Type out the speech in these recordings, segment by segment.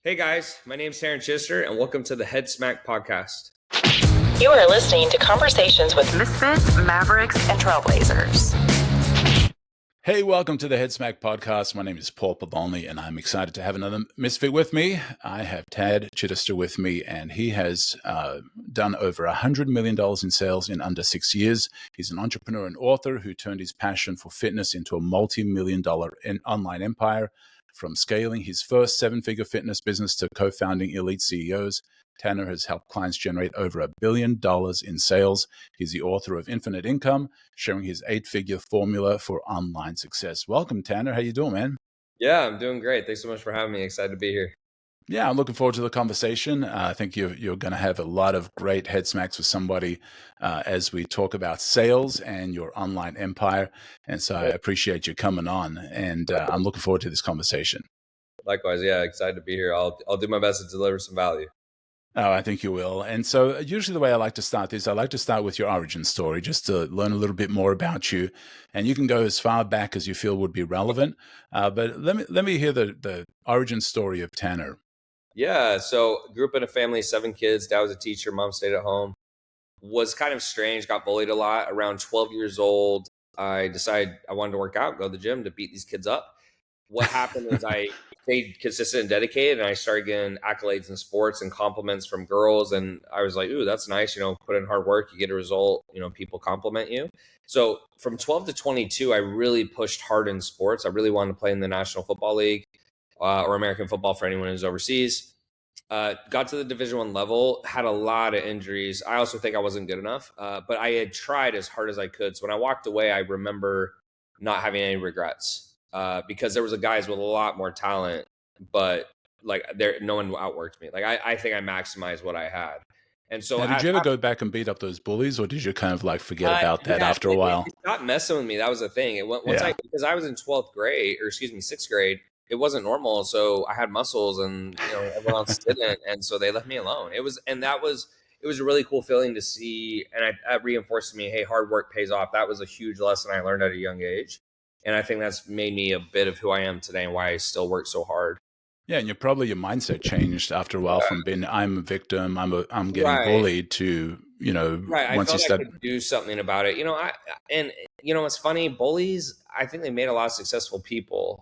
Hey guys, my name's Chidester, and welcome to the Head Smack podcast. You are listening to conversations with misfits, mavericks, and trailblazers. Hey, welcome to the Head Smack podcast. My name is Paul Pavoni, and I'm excited to have another misfit with me. I have Tad Chidester with me, and he has done over $100 million in sales in under 6 years. He's an entrepreneur and author who turned his passion for fitness into a multi-million-dollar online empire. From scaling his first seven-figure fitness business to co-founding elite CEOs, Tanner has helped clients generate over $1 billion in sales. He's the author of Infinite Income, sharing his 8-figure formula for online success. Welcome, Tanner. How you doing, man? Yeah, I'm doing great. Thanks so much for having me. Excited to be here. Yeah, I'm looking forward to the conversation. I think you're going to have a lot of great head smacks with somebody as we talk about sales and your online empire. And so I appreciate you coming on, and I'm looking forward to this conversation. Likewise, yeah, excited to be here. I'll do my best to deliver some value. Oh, I think you will. And so usually the way I like to start this, I like to start with your origin story, just to learn a little bit more about you. And you can go as far back as you feel would be relevant. But let me hear the origin story of Tanner. Yeah, so grew up in a family of 7 kids. Dad was a teacher, mom stayed at home. Was kind of strange, got bullied a lot. Around 12 years old, I decided I wanted to work out, go to the gym to beat these kids up. What happened is I stayed consistent and dedicated, and I started getting accolades in sports and compliments from girls. And I was like, ooh, that's nice. Put in hard work, you get a result, people compliment you. So from 12 to 22, I really pushed hard in sports. I really wanted to play in the National Football League or American football for anyone who's overseas. Got to the Division I level, had a lot of injuries. I also think I wasn't good enough, but I had tried as hard as I could. So when I walked away, I remember not having any regrets. Because there was guys with a lot more talent, but no one outworked me. I think I maximized what I had. And so did you ever go back and beat up those bullies, or did you kind of forget about that after a while? They stopped messing with me. That was the thing. Because I was in 6th grade, it wasn't normal. So I had muscles and everyone else didn't. And so they left me alone. It was a really cool feeling to see. And it reinforced to me, hey, hard work pays off. That was a huge lesson I learned at a young age. And I think that's made me a bit of who I am today and why I still work so hard. Yeah, and your mindset changed after a while from being I'm a victim, I'm getting bullied to once I you start. I could do something about it. It's funny. Bullies, I think they made a lot of successful people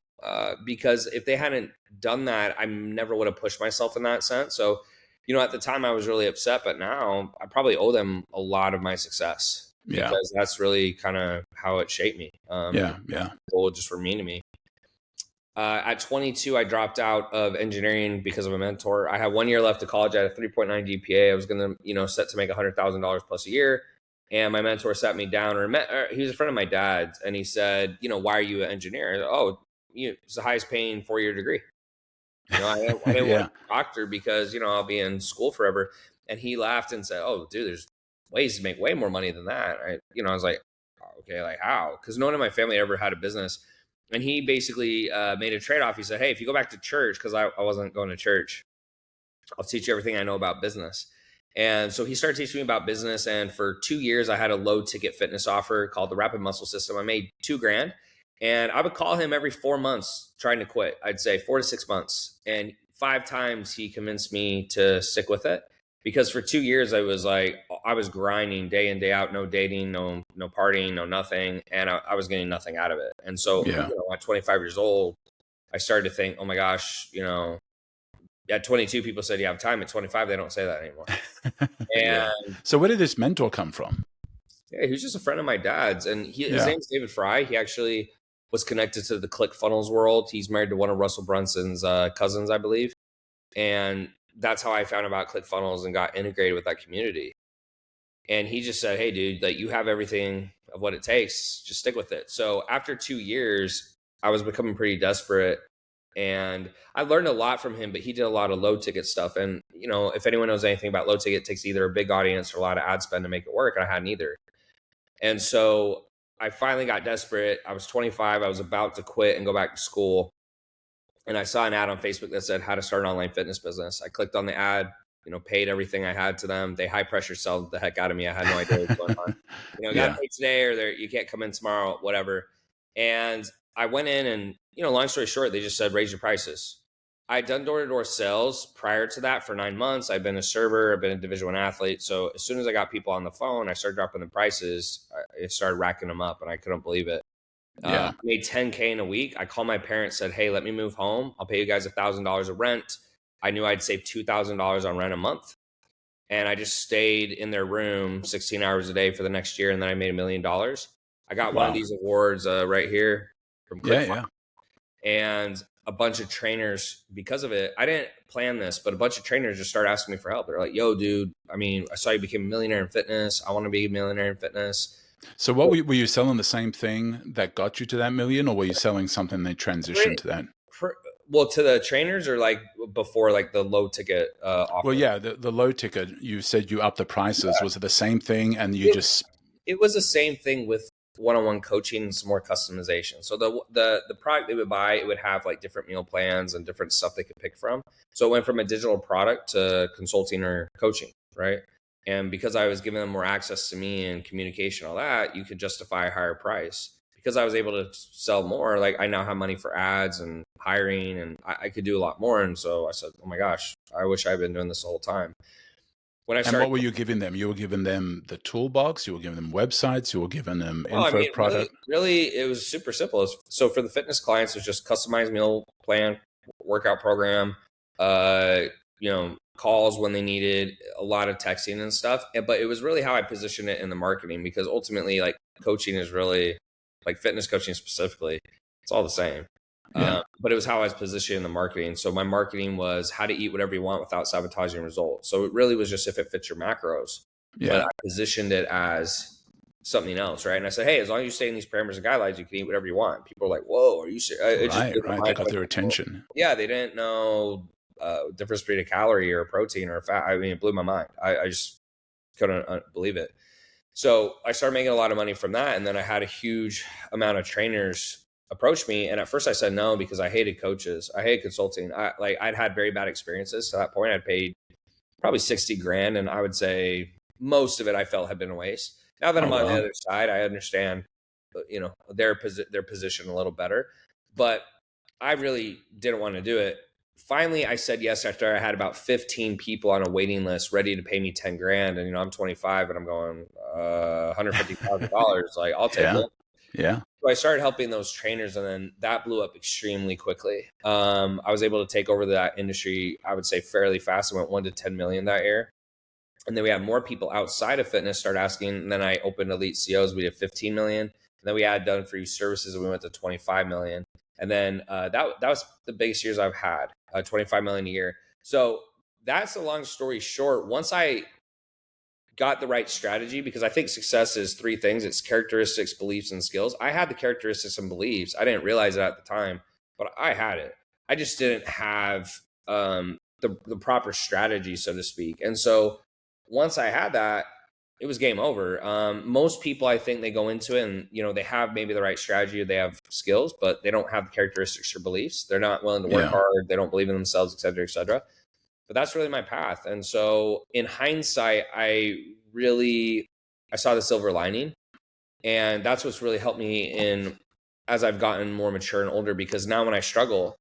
because if they hadn't done that, I never would have pushed myself in that sense. So, at the time I was really upset, but now I probably owe them a lot of my success. Because that's really kind of how it shaped me. People just were mean to me. At 22, I dropped out of engineering because of a mentor. I had 1 year left of college. I had a 3.9 GPA. I was going to, set to make $100,000 plus a year. And my mentor sat me down, he was a friend of my dad's, and he said, why are you an engineer? Said, it's the highest paying 4-year degree. I didn't want to be a doctor because, I'll be in school forever. And he laughed and said, oh, dude, there's ways to make way more money than that. I was like, okay, how? Because no one in my family ever had a business. And he basically made a trade-off. He said, hey, if you go back to church, because I wasn't going to church, I'll teach you everything I know about business. And so he started teaching me about business. And for 2 years, I had a low ticket fitness offer called the Rapid Muscle System. I made $2,000. And I would call him every 4 months trying to quit. I'd say 4 to 6 months. And 5 times he convinced me to stick with it. Because for 2 years, I was grinding day in, day out, no dating, no partying, no nothing. And I was getting nothing out of it. And so at 25 years old, I started to think, oh my gosh, at 22, people said you have time. At 25, they don't say that anymore. So where did this mentor come from? Yeah, he was just a friend of my dad's. And his name's David Fry. He actually was connected to the ClickFunnels world. He's married to one of Russell Brunson's cousins, I believe. And that's how I found about ClickFunnels and got integrated with that community. And he just said, hey, dude, you have everything of what it takes. Just stick with it. So after 2 years, I was becoming pretty desperate. And I learned a lot from him, but he did a lot of low ticket stuff. And, if anyone knows anything about low ticket, it takes either a big audience or a lot of ad spend to make it work. And I had neither. And so I finally got desperate. I was 25. I was about to quit and go back to school. And I saw an ad on Facebook that said how to start an online fitness business. I clicked on the ad, paid everything I had to them. They high pressure sell the heck out of me. I had no idea what was going on. Got paid today or you can't come in tomorrow, whatever. And I went in and, long story short, they just said, raise your prices. I'd done door-to-door sales prior to that for 9 months. I've been a server, I've been a Division I athlete. So as soon as I got people on the phone, I started dropping the prices. I started racking them up, and I couldn't believe it. Yeah. Made 10K in a week. I called my parents, said, "Hey, let me move home. I'll pay you guys $1,000 of rent." I knew I'd save $2,000 on rent a month. And I just stayed in their room 16 hours a day for the next year. And then I made $1 million. I got one of Wow. these awards right here from Yeah. ClickFunnels, Yeah. and a bunch of trainers, because of it, I didn't plan this, but a bunch of trainers just started asking me for help. They're like, "Yo, dude, I mean, I saw you became a millionaire in fitness. I want to be a millionaire in fitness." So what were you selling the same thing that got you to that million, or were you selling something that transitioned to that? Well, to the trainers, or like before, like the low ticket offer? Well, yeah, the low ticket, you said you upped the prices. Yeah. Was it the same thing and you just... It was the same thing with one-on-one coaching and some more customization. So the product they would buy, it would have like different meal plans and different stuff they could pick from. So it went from a digital product to consulting or coaching, right? And because I was giving them more access to me and communication, all that, you could justify a higher price. Because I was able to sell more, like I now have money for ads and hiring, and I could do a lot more. And so I said, "Oh my gosh, I wish I'd been doing this the whole time." When I And started, what were you giving them? You were giving them the toolbox, you were giving them websites, you were giving them well, I info mean, product. really, it was super simple. So for the fitness clients, it's just customized meal plan, workout program, uh, calls when they needed, a lot of texting and stuff. But it was really how I positioned it in the marketing, because ultimately, like coaching is really, like fitness coaching specifically, it's all the same. Yeah. But it was how I was positioning in the marketing. So my marketing was how to eat whatever you want without sabotaging results. So it really was just if it fits your macros. But Yeah. I positioned it as something else, right? And I said, "Hey, as long as you stay in these parameters and guidelines, you can eat whatever you want." People are like, "Whoa, are you serious?" It just blew my Right. They mind. got Like, their attention. yeah, they didn't know difference between a calorie or a protein or a fat. I mean, it blew my mind. I just couldn't believe it. So I started making a lot of money from that, and then I had a huge amount of trainers approach me. And at first, I said no because I hated coaches. I hated consulting. I'd had very bad experiences to that point. I'd paid probably 60 grand, and I would say most of it I felt had been a waste. Now that Oh, I'm on the wow. other side, I understand, their position a little better, but I really didn't want to do it. Finally, I said yes after I had about 15 people on a waiting list ready to pay me 10 grand. And, I'm 25 and I'm going, $150,000. Like, I'll take Yeah. it. Yeah. So I started helping those trainers, and then that blew up extremely quickly. I was able to take over that industry, I would say, fairly fast. I went 1 to 10 million that year. And then we had more people outside of fitness start asking. And then I opened Elite COs. We did 15 million. And then we had done for you services, and we went to 25 million. And then that was the biggest years I've had, 25 million a year. So that's a long story short. Once I got the right strategy, because I think success is three things: it's characteristics, beliefs, and skills. I had the characteristics and beliefs. I didn't realize it at the time, but I had it. I just didn't have the proper strategy, so to speak. And so once I had that, it was game over. Most people, I think, they go into it and they have maybe the right strategy, or they have skills, but they don't have the characteristics or beliefs. They're not willing to work Yeah. hard. They don't believe in themselves, et cetera, et cetera. But that's really my path. And so in hindsight, I saw the silver lining, and that's what's really helped me as I've gotten more mature and older, because now when I struggle,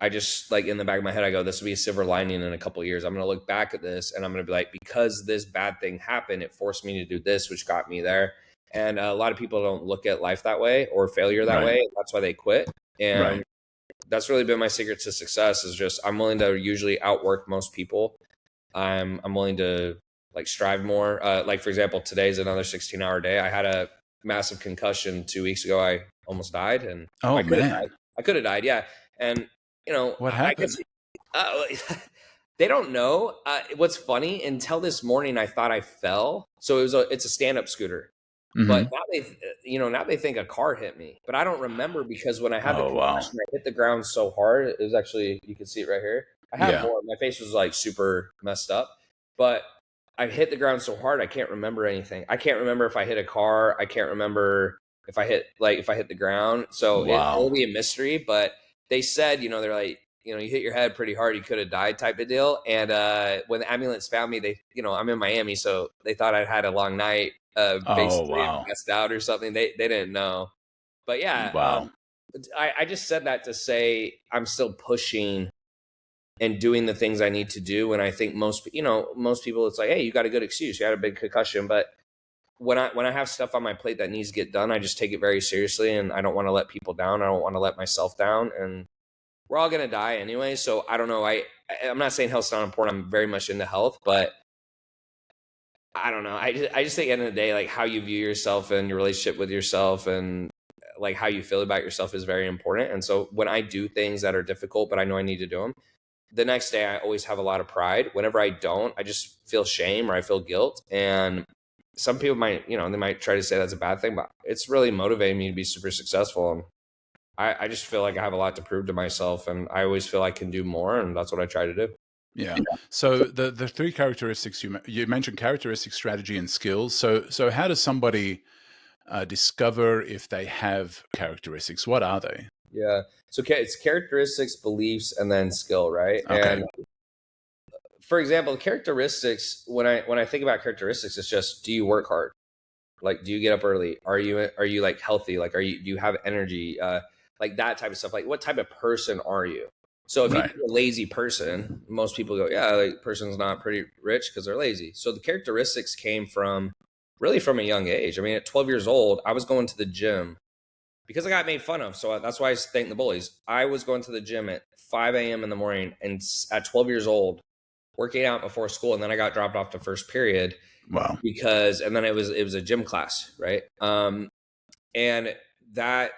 I just, like, in the back of my head, I go, this will be a silver lining in a couple of years. I'm going to look back at this and I'm going to be like, because this bad thing happened, it forced me to do this, which got me there. And a lot of people don't look at life that way, or failure that Right. way. That's why they quit. And Right. that's really been my secret to success, is just, I'm willing to usually outwork most people. I'm willing to, like, strive more. Like, for example, today's another 16-hour day. I had a massive concussion 2 weeks ago. I almost died, and Oh, I could have died. man. I could have died. Yeah. And, What I happened? guess they don't know. What's funny, until this morning, I thought I fell. So it's a stand-up scooter. But Hmm. now they think a car hit me, but I don't remember, because when I had the Oh, wow. concussion, I hit the ground so hard. It was actually, you can see it right here. I have Yeah. more. My face was like super messed up, but I hit the ground so hard I can't remember anything. I can't remember if I hit a car. I can't remember if I hit the ground. So it'll Wow. be a mystery. But they said, they're like, you hit your head pretty hard, you could have died, type of deal. And when the ambulance found me, they, I'm in Miami, so they thought I'd had a long night, Oh, basically wow. passed out or something. They didn't know. But yeah, Wow. I just said that to say I'm still pushing and doing the things I need to do. And I think most people, it's like, hey, you got a good excuse. You had a big concussion. But when I have stuff on my plate that needs to get done, I just take it very seriously, and I don't want to let people down. I don't want to let myself down. And we're all going to die anyway. So I don't know. I'm not saying health's not important. I'm very much into health, but I don't know. I just think at the end of the day, like how you view yourself and your relationship with yourself and like how you feel about yourself is very important. And so when I do things that are difficult, but I know I need to do them, the next day I always have a lot of pride. Whenever I don't, I just feel shame or I feel guilt. And some people might, they might try to say that's a bad thing, but it's really motivating me to be super successful. And I just feel like I have a lot to prove to myself, and I always feel I can do more. And that's what I try to do. Yeah. So the three characteristics you mentioned: characteristics, strategy, and skills. So how does somebody discover if they have characteristics? What are they? Yeah. So it's characteristics, beliefs, and then skill, right? Okay. And for example, characteristics, when I think about characteristics, it's just, do you work hard? Like, do you get up early? Are you like healthy? Like, do you have energy? Like that type of stuff. Like, what type of person are you? So if Right. you're a lazy person, most people go, yeah, like person's not pretty rich because they're lazy. So the characteristics came from really from a young age. I mean, at 12 years old, I was going to the gym because I got made fun of. So that's why I thank the bullies. I was going to the gym at 5 a.m. in the morning, and at 12 years old, working out before school. And then I got dropped off to first period. Wow. And then it was a gym class, right? And that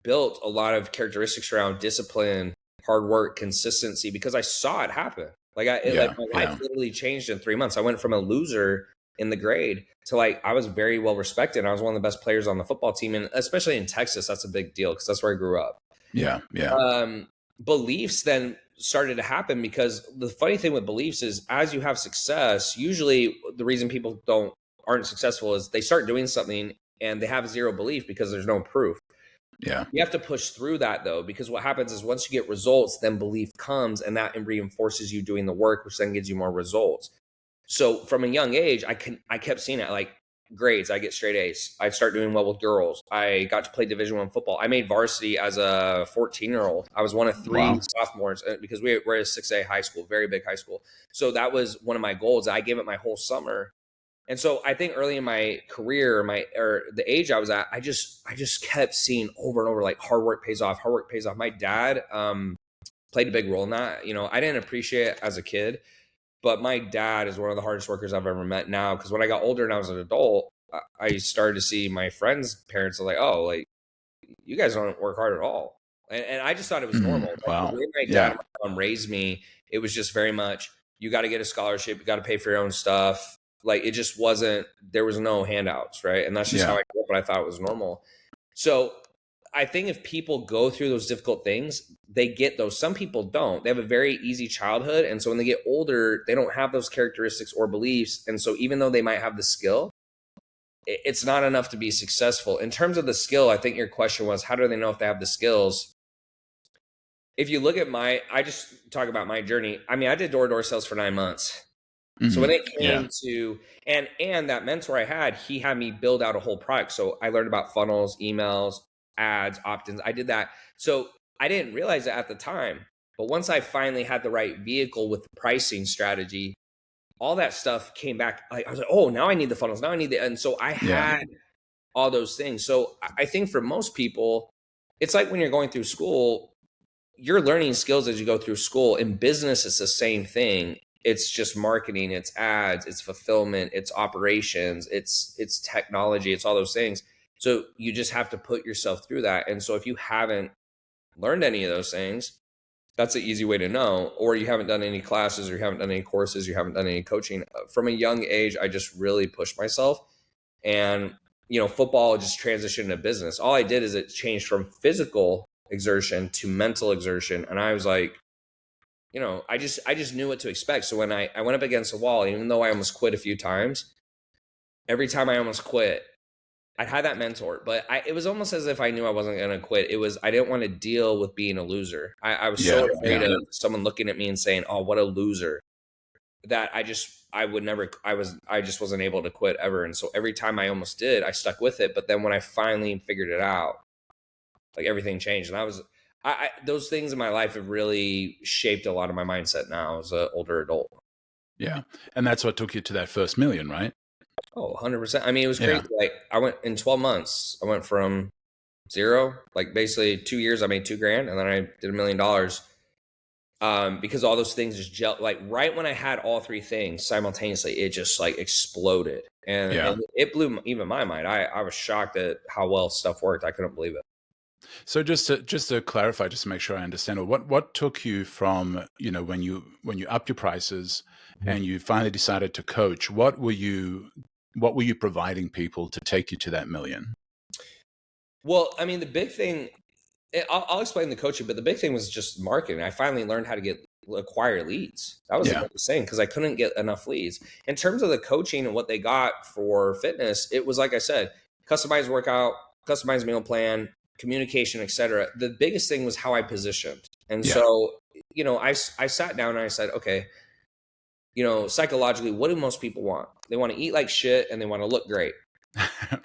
built a lot of characteristics around discipline, hard work, consistency, because I saw it happen. Like my life literally changed in 3 months. I went from a loser in the grade to like, I was very well respected. I was one of the best players on the football team. And especially in Texas, that's a big deal because that's where I grew up. Yeah. Yeah. Beliefs then started to happen, because the funny thing with beliefs is, as you have success, usually the reason people aren't successful is they start doing something and they have zero belief because there's no proof. Yeah. You have to push through that though, because what happens is once you get results, then belief comes, and that reinforces you doing the work, which then gives you more results. So from a young age, I kept seeing it, like grades, I get straight A's. I start doing well with girls. I got to play Division I football. I made varsity as a 14-year-old. I was one of three sophomores because we're a 6A high school, very big high school. So that was one of my goals. I gave it my whole summer. And so I think early in my career, or the age I was at, I just kept seeing over and over, like, hard work pays off. Hard work pays off. My dad played a big role in that. I didn't appreciate it as a kid, but my dad is one of the hardest workers I've ever met now. Because when I got older and I was an adult, I started to see my friends' parents are like, oh, like, you guys don't work hard at all. And I just thought it was normal. Like, wow. the way my dad and my mom raised me, it was just very much, you got to get a scholarship, you got to pay for your own stuff. Like, it just wasn't, there was no handouts, right? And that's just how I grew up, and I thought it was normal. So I think if people go through those difficult things, they get those. Some people don't. They have a very easy childhood. And so when they get older, they don't have those characteristics or beliefs. And so even though they might have the skill, it's not enough to be successful. In terms of the skill, I think your question was, how do they know if they have the skills? If you look at I just talk about my journey. I mean, I did door-to-door sales for 9 months. So when it came to, and that mentor I had, he had me build out a whole product. So I learned about funnels, emails, ads, opt-ins. I did that. So I didn't realize it at the time, but once I finally had the right vehicle with the pricing strategy, all that stuff came back. Like, I was like, oh, now I need the funnels. Now I need and so I had all those things. So I think for most people, it's like when you're going through school, you're learning skills as you go through school. In business, it's the same thing. It's just marketing, it's ads, it's fulfillment, it's operations, it's technology, it's all those things. So you just have to put yourself through that. And so if you haven't learned any of those things, that's an easy way to know. Or you haven't done any classes, or you haven't done any courses, you haven't done any coaching. From a young age, I just really pushed myself. And, football just transitioned to business. All I did is it changed from physical exertion to mental exertion. And I was like, I just knew what to expect. So when I went up against a wall, even though I almost quit a few times, every time I almost quit, I had that mentor, but it was almost as if I knew I wasn't going to quit. I didn't want to deal with being a loser. I was so afraid of someone looking at me and saying, oh, what a loser, that I just wasn't able to quit ever. And so every time I almost did, I stuck with it. But then when I finally figured it out, like, everything changed. And those things in my life have really shaped a lot of my mindset now as an older adult. Yeah. And that's what took you to that first million, right? Oh, 100%. I mean, it was Yeah. crazy. Like I went in 12 months, I went from zero, like basically 2 years, I made $2,000 and then I did $1,000,000. Because all those things just gel, like right when I had all three things simultaneously, it just like exploded. Yeah. And it blew even my mind. I was shocked at how well stuff worked. I couldn't believe it. So just to clarify, just to make sure I understand, what took you from, when you upped your prices and you finally decided to coach, what were you providing people to take you to that million? Well, I mean, the big thing, I'll explain the coaching, but the big thing was just marketing. I finally learned how to acquire leads. That was the Yeah. biggest thing because I couldn't get enough leads. In terms of the coaching and what they got for fitness, it was like I said, customized workout, customized meal plan, communication, etc. The biggest thing was how I positioned. And Yeah. so, I sat down and I said, okay, psychologically, what do most people want? They want to eat like shit and they want to look great.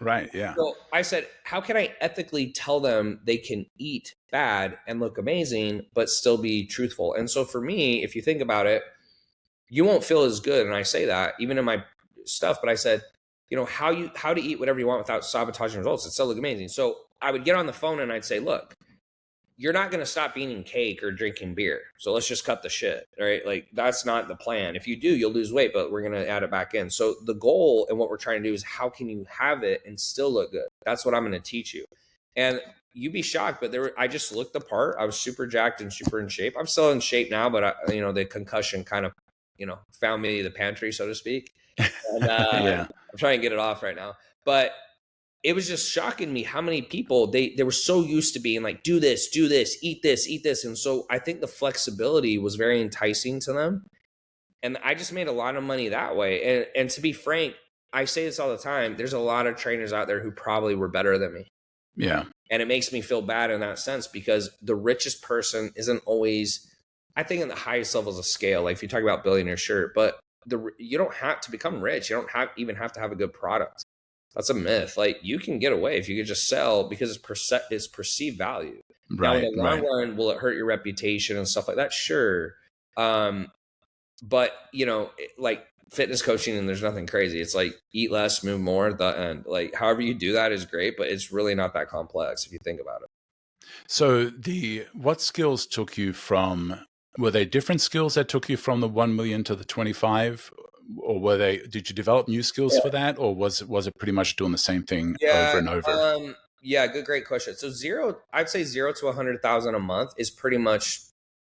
Right. Yeah. So I said, how can I ethically tell them they can eat bad and look amazing, but still be truthful? And so for me, if you think about it, you won't feel as good. And I say that even in my stuff, but I said, how to eat whatever you want without sabotaging results and still look amazing. So I would get on the phone and I'd say, look, you're not going to stop eating cake or drinking beer. So let's just cut the shit, right? Like that's not the plan. If you do, you'll lose weight, but we're going to add it back in. So the goal and what we're trying to do is how can you have it and still look good? That's what I'm going to teach you. And you'd be shocked, but I just looked the part. I was super jacked and super in shape. I'm still in shape now, but the concussion kind of, found me the pantry, so to speak. And Yeah. I'm trying to get it off right now, but it was just shocking me how many people they were so used to being like, do this, eat this. And so I think the flexibility was very enticing to them. And I just made a lot of money that way. And to be frank, I say this all the time. There's a lot of trainers out there who probably were better than me. Yeah. And it makes me feel bad in that sense because the richest person isn't always, I think, in the highest levels of scale. Like if you talk about billionaire, sure, but you don't have to become rich. You don't even have to have a good product. That's a myth. Like you can get away if you could just sell because it's perceived value. Now in Right. the long Right. run, will it hurt your reputation and stuff like that? Sure. But like fitness coaching, and there's nothing crazy. It's like eat less, move more at the end. Like however you do that is great, but it's really not that complex if you think about it. So what skills took you from, were they different skills that took you from the 1 million to the 25? Or did you develop new skills for that? Or was it pretty much doing the same thing over and over? Yeah, great question. So I'd say 0 to 100,000 a month is pretty much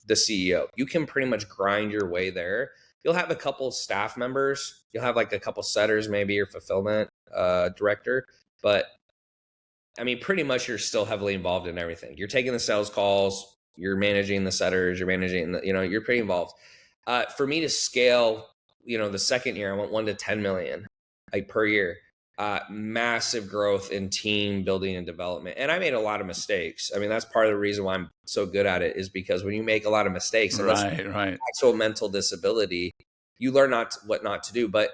the CEO. You can pretty much grind your way there. You'll have a couple staff members. You'll have like a couple setters, maybe your fulfillment director. But I mean, pretty much you're still heavily involved in everything. You're taking the sales calls, you're managing the setters, you're managing you're pretty involved. For me to scale, the second year, I went 1 to 10 million like per year. Massive growth in team building and development. And I made a lot of mistakes. I mean, that's part of the reason why I'm so good at it is because when you make a lot of mistakes, and that's actual mental disability, you learn what not to do. But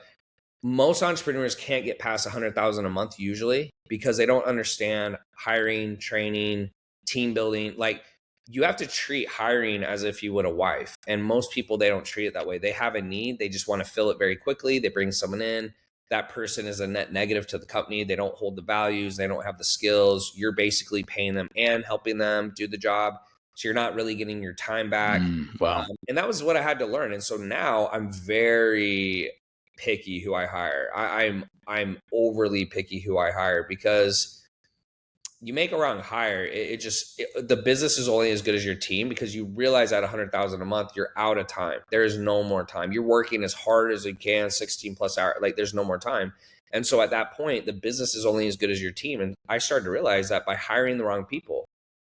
most entrepreneurs can't get past 100,000 a month usually because they don't understand hiring, training, team building. Like you have to treat hiring as if you would a wife. And most people, they don't treat it that way. They have a need. They just want to fill it very quickly. They bring someone in. That person is a net negative to the company. They don't hold the values. They don't have the skills. You're basically paying them and helping them do the job. So you're not really getting your time back. Wow. And that was what I had to learn. And so now I'm very picky who I hire. I'm overly picky who I hire because you make a wrong hire, the business is only as good as your team because you realize at 100,000 a month, you're out of time. There is no more time. You're working as hard as you can, 16 plus hours. Like there's no more time. And so at that point, the business is only as good as your team. And I started to realize that by hiring the wrong people,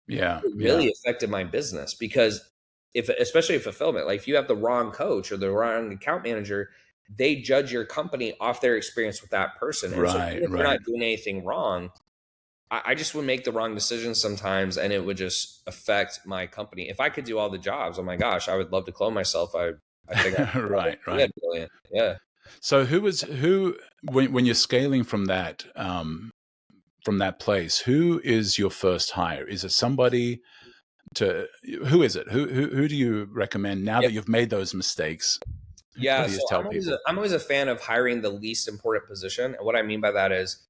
it really affected my business because especially in fulfillment, like if you have the wrong coach or the wrong account manager, they judge your company off their experience with that person. And so if you're not doing anything wrong, I just would make the wrong decisions sometimes and it would just affect my company. If I could do all the jobs, oh my gosh, I would love to clone myself. I think right. Brilliant. Yeah. So when you're scaling from that place, who is your first hire? Is it somebody who is it? Who do you recommend now that you've made those mistakes? What Yeah, do you so tell people? I'm always a fan of hiring the least important position. And what I mean by that is,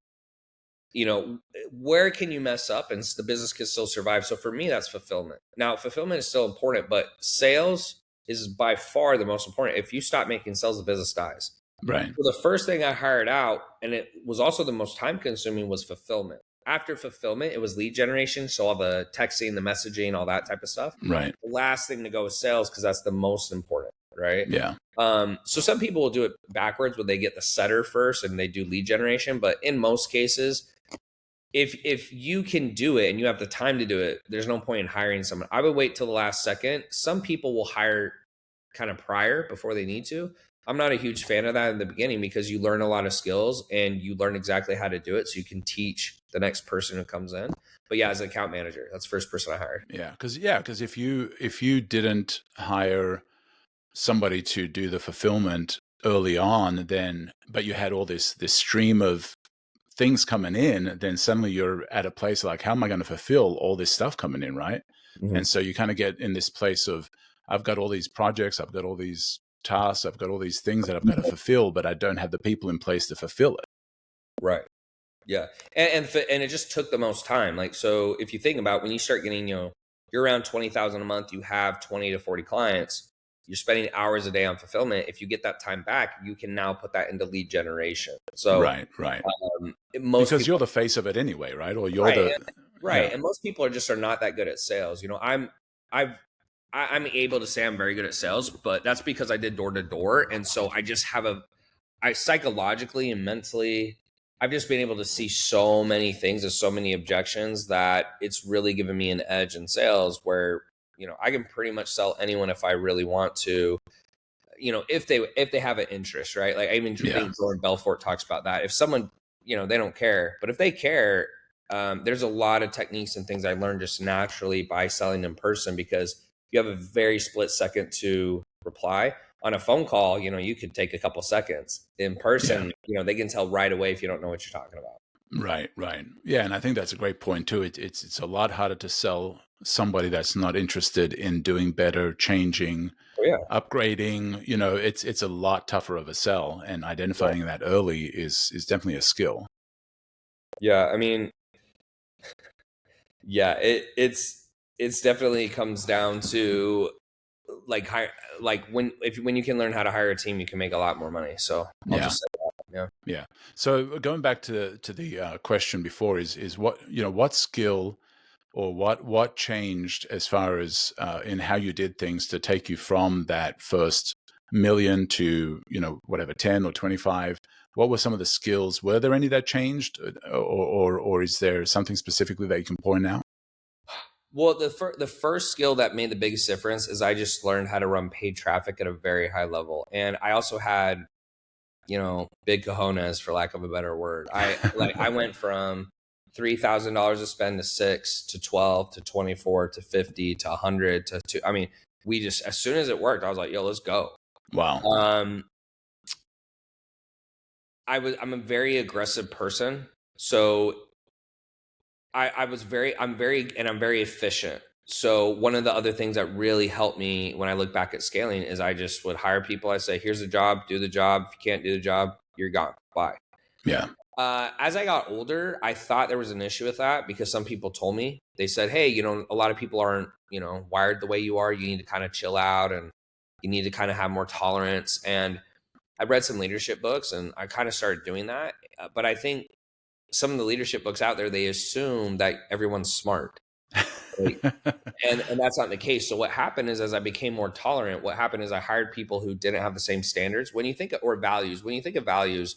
where can you mess up and the business can still survive? So for me, that's fulfillment. Now, fulfillment is still important, but sales is by far the most important. If you stop making sales, the business dies. Right. So the first thing I hired out, and it was also the most time consuming, was fulfillment. After fulfillment, it was lead generation. So all the texting, the messaging, all that type of stuff. Right. The last thing to go is sales because that's the most important, right? Yeah. So some people will do it backwards when they get the setter first and they do lead generation. But in most cases, if you can do it and you have the time to do it, there's no point in hiring someone. I would wait till the last second. Some people will hire kind of prior before they need to. I'm not a huge fan of that in the beginning because you learn a lot of skills and you learn exactly how to do it so you can teach the next person who comes in. But yeah, as an account manager, that's the first person I hired. Yeah, because if you didn't hire somebody to do the fulfillment early on, then but you had all this stream of things coming in, then suddenly you're at a place like, how am I going to fulfill all this stuff coming in, right? Mm-hmm. And so you kind of get in this place of, I've got all these projects, I've got all these tasks, I've got all these things that I've got to fulfill, but I don't have the people in place to fulfill it. Right. Yeah. And it just took the most time. Like, so if you think about when you start getting, you're around 20,000 a month, you have 20 to 40 clients, you're spending hours a day on fulfillment. If you get that time back, you can now put that into lead generation. So right. Most because people, you're the face of it anyway, right? Or you're right, right. Yeah. And most people are not that good at sales. I'm able to say I'm very good at sales, but that's because I did door to door. And so I just have I psychologically and mentally, I've just been able to see so many things and so many objections that it's really given me an edge in sales where, I can pretty much sell anyone if I really want to, if they have an interest, right? Like I even think Jordan Belfort talks about that. If someone, they don't care, but if they care, there's a lot of techniques and things I learned just naturally by selling in person because you have a very split second to reply. On a phone call, you could take a couple seconds. In person, they can tell right away if you don't know what you're talking about. Right. Yeah, and I think that's a great point too. It's a lot harder to sell somebody that's not interested in doing better, changing, upgrading. It's a lot tougher of a sell, and identifying that early is definitely a skill. Yeah, I mean, yeah, it's definitely comes down to when you can learn how to hire a team, you can make a lot more money. So I'll just say that. Yeah. So going back to the question before is what skill or what changed as far as in how you did things to take you from that first million to whatever 10 or 25? What were some of the skills? Were there any that changed, or is there something specifically that you can point out? Well, the first skill that made the biggest difference is I just learned how to run paid traffic at a very high level, and I also had, big cojones, for lack of a better word. I went from $3,000 to spend to 6 to 12 to 24 to 50 to 100 to 2. I mean, we just as soon as it worked, I was like, "Yo, let's go." Wow. I'm a very aggressive person, so I'm very efficient. So one of the other things that really helped me when I look back at scaling is I just would hire people. I say, here's the job, do the job. If you can't do the job, you're gone. Bye. Yeah. As I got older, I thought there was an issue with that because some people told me, they said, hey, a lot of people aren't, wired the way you are. You need to kind of chill out and you need to kind of have more tolerance. And I read some leadership books and I kind of started doing that. But I think some of the leadership books out there, they assume that everyone's smart. Right? and that's not the case. So what happened is as I became more tolerant, what happened is I hired people who didn't have the same standards. When you think of values,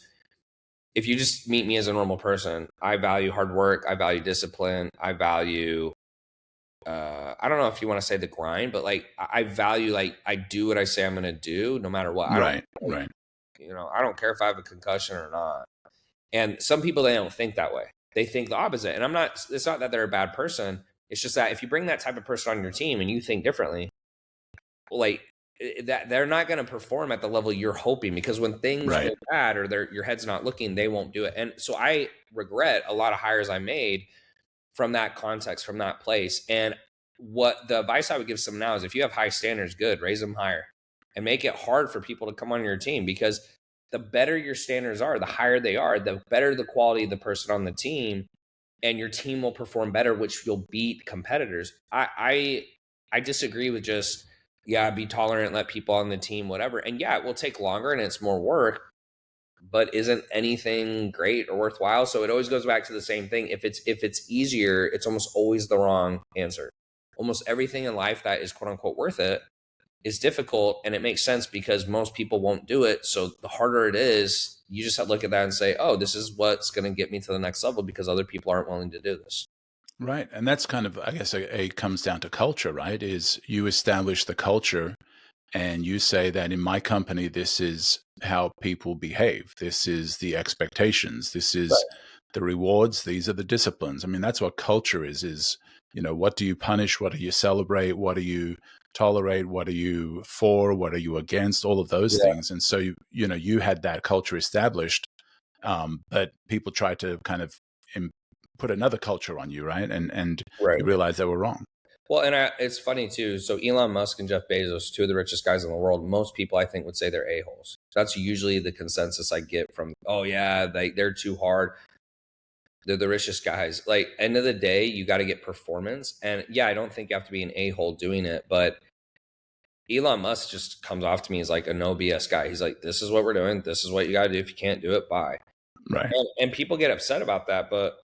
if you just meet me as a normal person, I value hard work. I value discipline. I value, I don't know if you want to say the grind, but I value, I do what I say I'm going to do no matter what. Right. I don't care if I have a concussion or not. And some people, they don't think that way. They think the opposite. And it's not that they're a bad person. It's just that if you bring that type of person on your team and you think differently, that they're not going to perform at the level you're hoping, because when things go bad or your head's not looking, they won't do it. And so I regret a lot of hires I made from that context, from that place. And what the advice I would give someone now is, if you have high standards, good, raise them higher and make it hard for people to come on your team, because the better your standards are, the higher they are, the better the quality of the person on the team, and your team will perform better, which you'll beat competitors. I disagree with just, yeah, be tolerant, let people on the team, whatever. And yeah, it will take longer and it's more work, but isn't anything great or worthwhile. So it always goes back to the same thing. If it's easier, it's almost always the wrong answer. Almost everything in life that is quote unquote worth it is difficult, and it makes sense because most people won't do it. So the harder it is, you just have to look at that and say, oh, this is what's going to get me to the next level because other people aren't willing to do this. Right. And that's kind of, I guess, it comes down to culture, right? Is you establish the culture and you say that in my company, this is how people behave. This is the expectations. This is the rewards. These are the disciplines. I mean, that's what culture is, what do you punish? What do you celebrate? What do you tolerate? What are you for? What are you against? All of those things. And so, you had that culture established, but people tried to kind of put another culture on you, right? And you realize they were wrong. Well, and it's funny too. So Elon Musk and Jeff Bezos, two of the richest guys in the world, most people I think would say they're a-holes. So that's usually the consensus I get from, oh yeah, they're too hard. They're the richest guys. Like, end of the day, you got to get performance. And yeah, I don't think you have to be an a-hole doing it, but Elon Musk just comes off to me as like a no BS guy. He's like, this is what we're doing. This is what you got to do. If you can't do it, bye. Right. And people get upset about that, but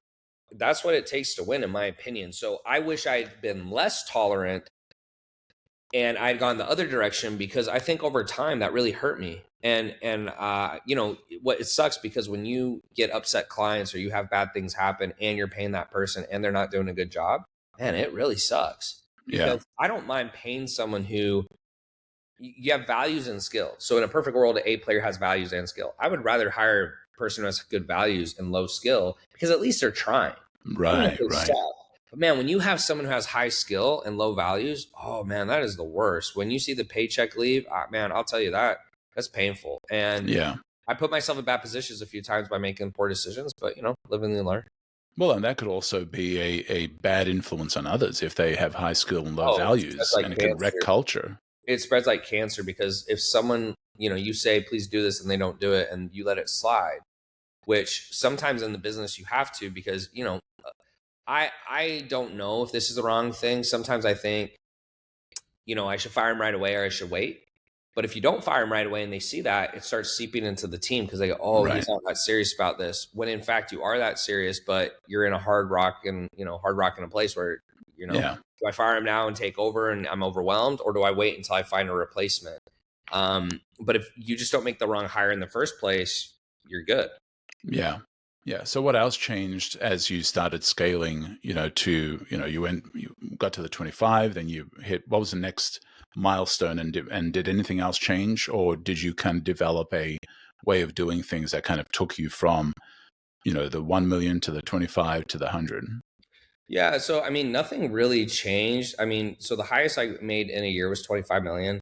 that's what it takes to win, in my opinion. So I wish I'd been less tolerant and I'd gone the other direction, because I think over time that really hurt me. And what it sucks, because when you get upset clients or you have bad things happen and you're paying that person and they're not doing a good job, man, it really sucks. Because I don't mind paying someone who, you have values and skill. So in a perfect world, an A player has values and skill. I would rather hire person who has good values and low skill, because at least they're trying. Right. But man, when you have someone who has high skill and low values, oh man, that is the worst. When you see the paycheck leave, man, I'll tell you that's painful. And I put myself in bad positions a few times by making poor decisions, but live and learn. Well, and that could also be a bad influence on others if they have high skill and low values, and it can wreck culture. It spreads like cancer, because if someone, you say, please do this, and they don't do it, and you let it slide, which sometimes in the business you have to, because, I don't know if this is the wrong thing. Sometimes I think, I should fire him right away or I should wait. But if you don't fire him right away and they see that, it starts seeping into the team, because they go, oh, he's not that serious about this. When in fact you are that serious, but you're in a hard rock in a place where, do I fire him now and take over and I'm overwhelmed, or do I wait until I find a replacement? But if you just don't make the wrong hire in the first place, you're good. Yeah. So what else changed as you started scaling, you got to the 25, then you hit, what was the next milestone, and did anything else change, or did you kind of develop a way of doing things that kind of took you from, the 1 million to the 25 to the 100? Yeah. So, I mean, nothing really changed. I mean, so the highest I made in a year was 25 million.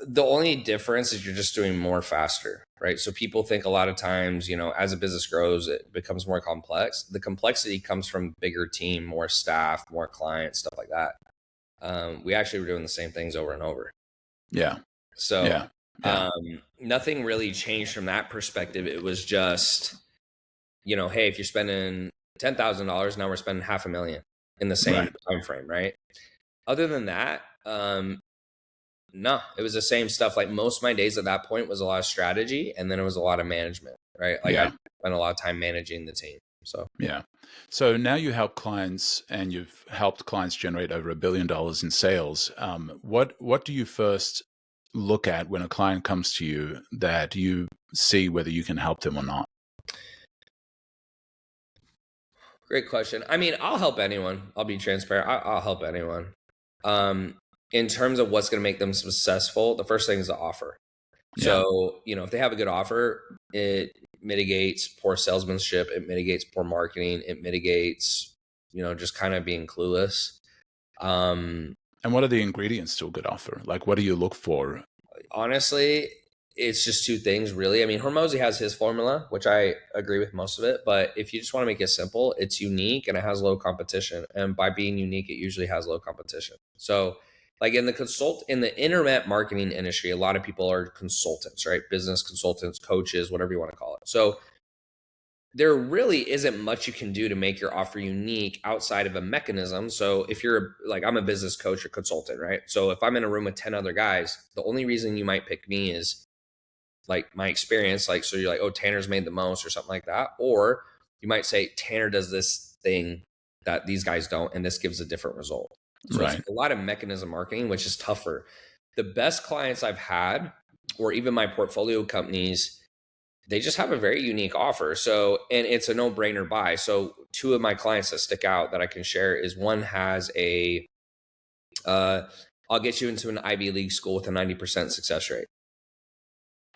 The only difference is you're just doing more faster, right? So people think a lot of times, as a business grows, it becomes more complex. The complexity comes from bigger team, more staff, more clients, stuff like that. We actually were doing the same things over and over. Yeah. So nothing really changed from that perspective. It was just, hey, if you're spending $10,000, now we're spending $500,000 in the same time frame, right? Other than that, no, it was the same stuff. Like, most of my days at that point was a lot of strategy, and then it was a lot of management, right? Like, I spent a lot of time managing the team. So now you help clients, and you've helped clients generate over $1 billion in sales. What do you first look at when a client comes to you that you see whether you can help them or not? Great question. I mean, I'll help anyone. I'll be transparent. I'll help anyone. In terms of what's going to make them successful, the first thing is the offer. So, if they have a good offer, it mitigates poor salesmanship. It mitigates poor marketing. It mitigates, just kind of being clueless. And what are the ingredients to a good offer? Like, what do you look for? Honestly, it's just two things really. I mean, Hormozy has his formula, which I agree with most of it, but if you just want to make it simple, it's unique and it has low competition. And by being unique, it usually has low competition. So like in the internet marketing industry, a lot of people are consultants, right? Business consultants, coaches, whatever you want to call it. So there really isn't much you can do to make your offer unique outside of a mechanism. So if you're like, I'm a business coach or consultant, right? So if I'm in a room with 10 other guys, the only reason you might pick me is like my experience. Like, so you're like, oh, Tanner's made the most or something like that. Or you might say, Tanner does this thing that these guys don't, and this gives a different result. So it's a lot of mechanism marketing, which is tougher. The best clients I've had, or even my portfolio companies, they just have a very unique offer. So, and it's a no-brainer buy. So two of my clients that stick out that I can share is one has I'll get you into an Ivy League school with a 90% success rate.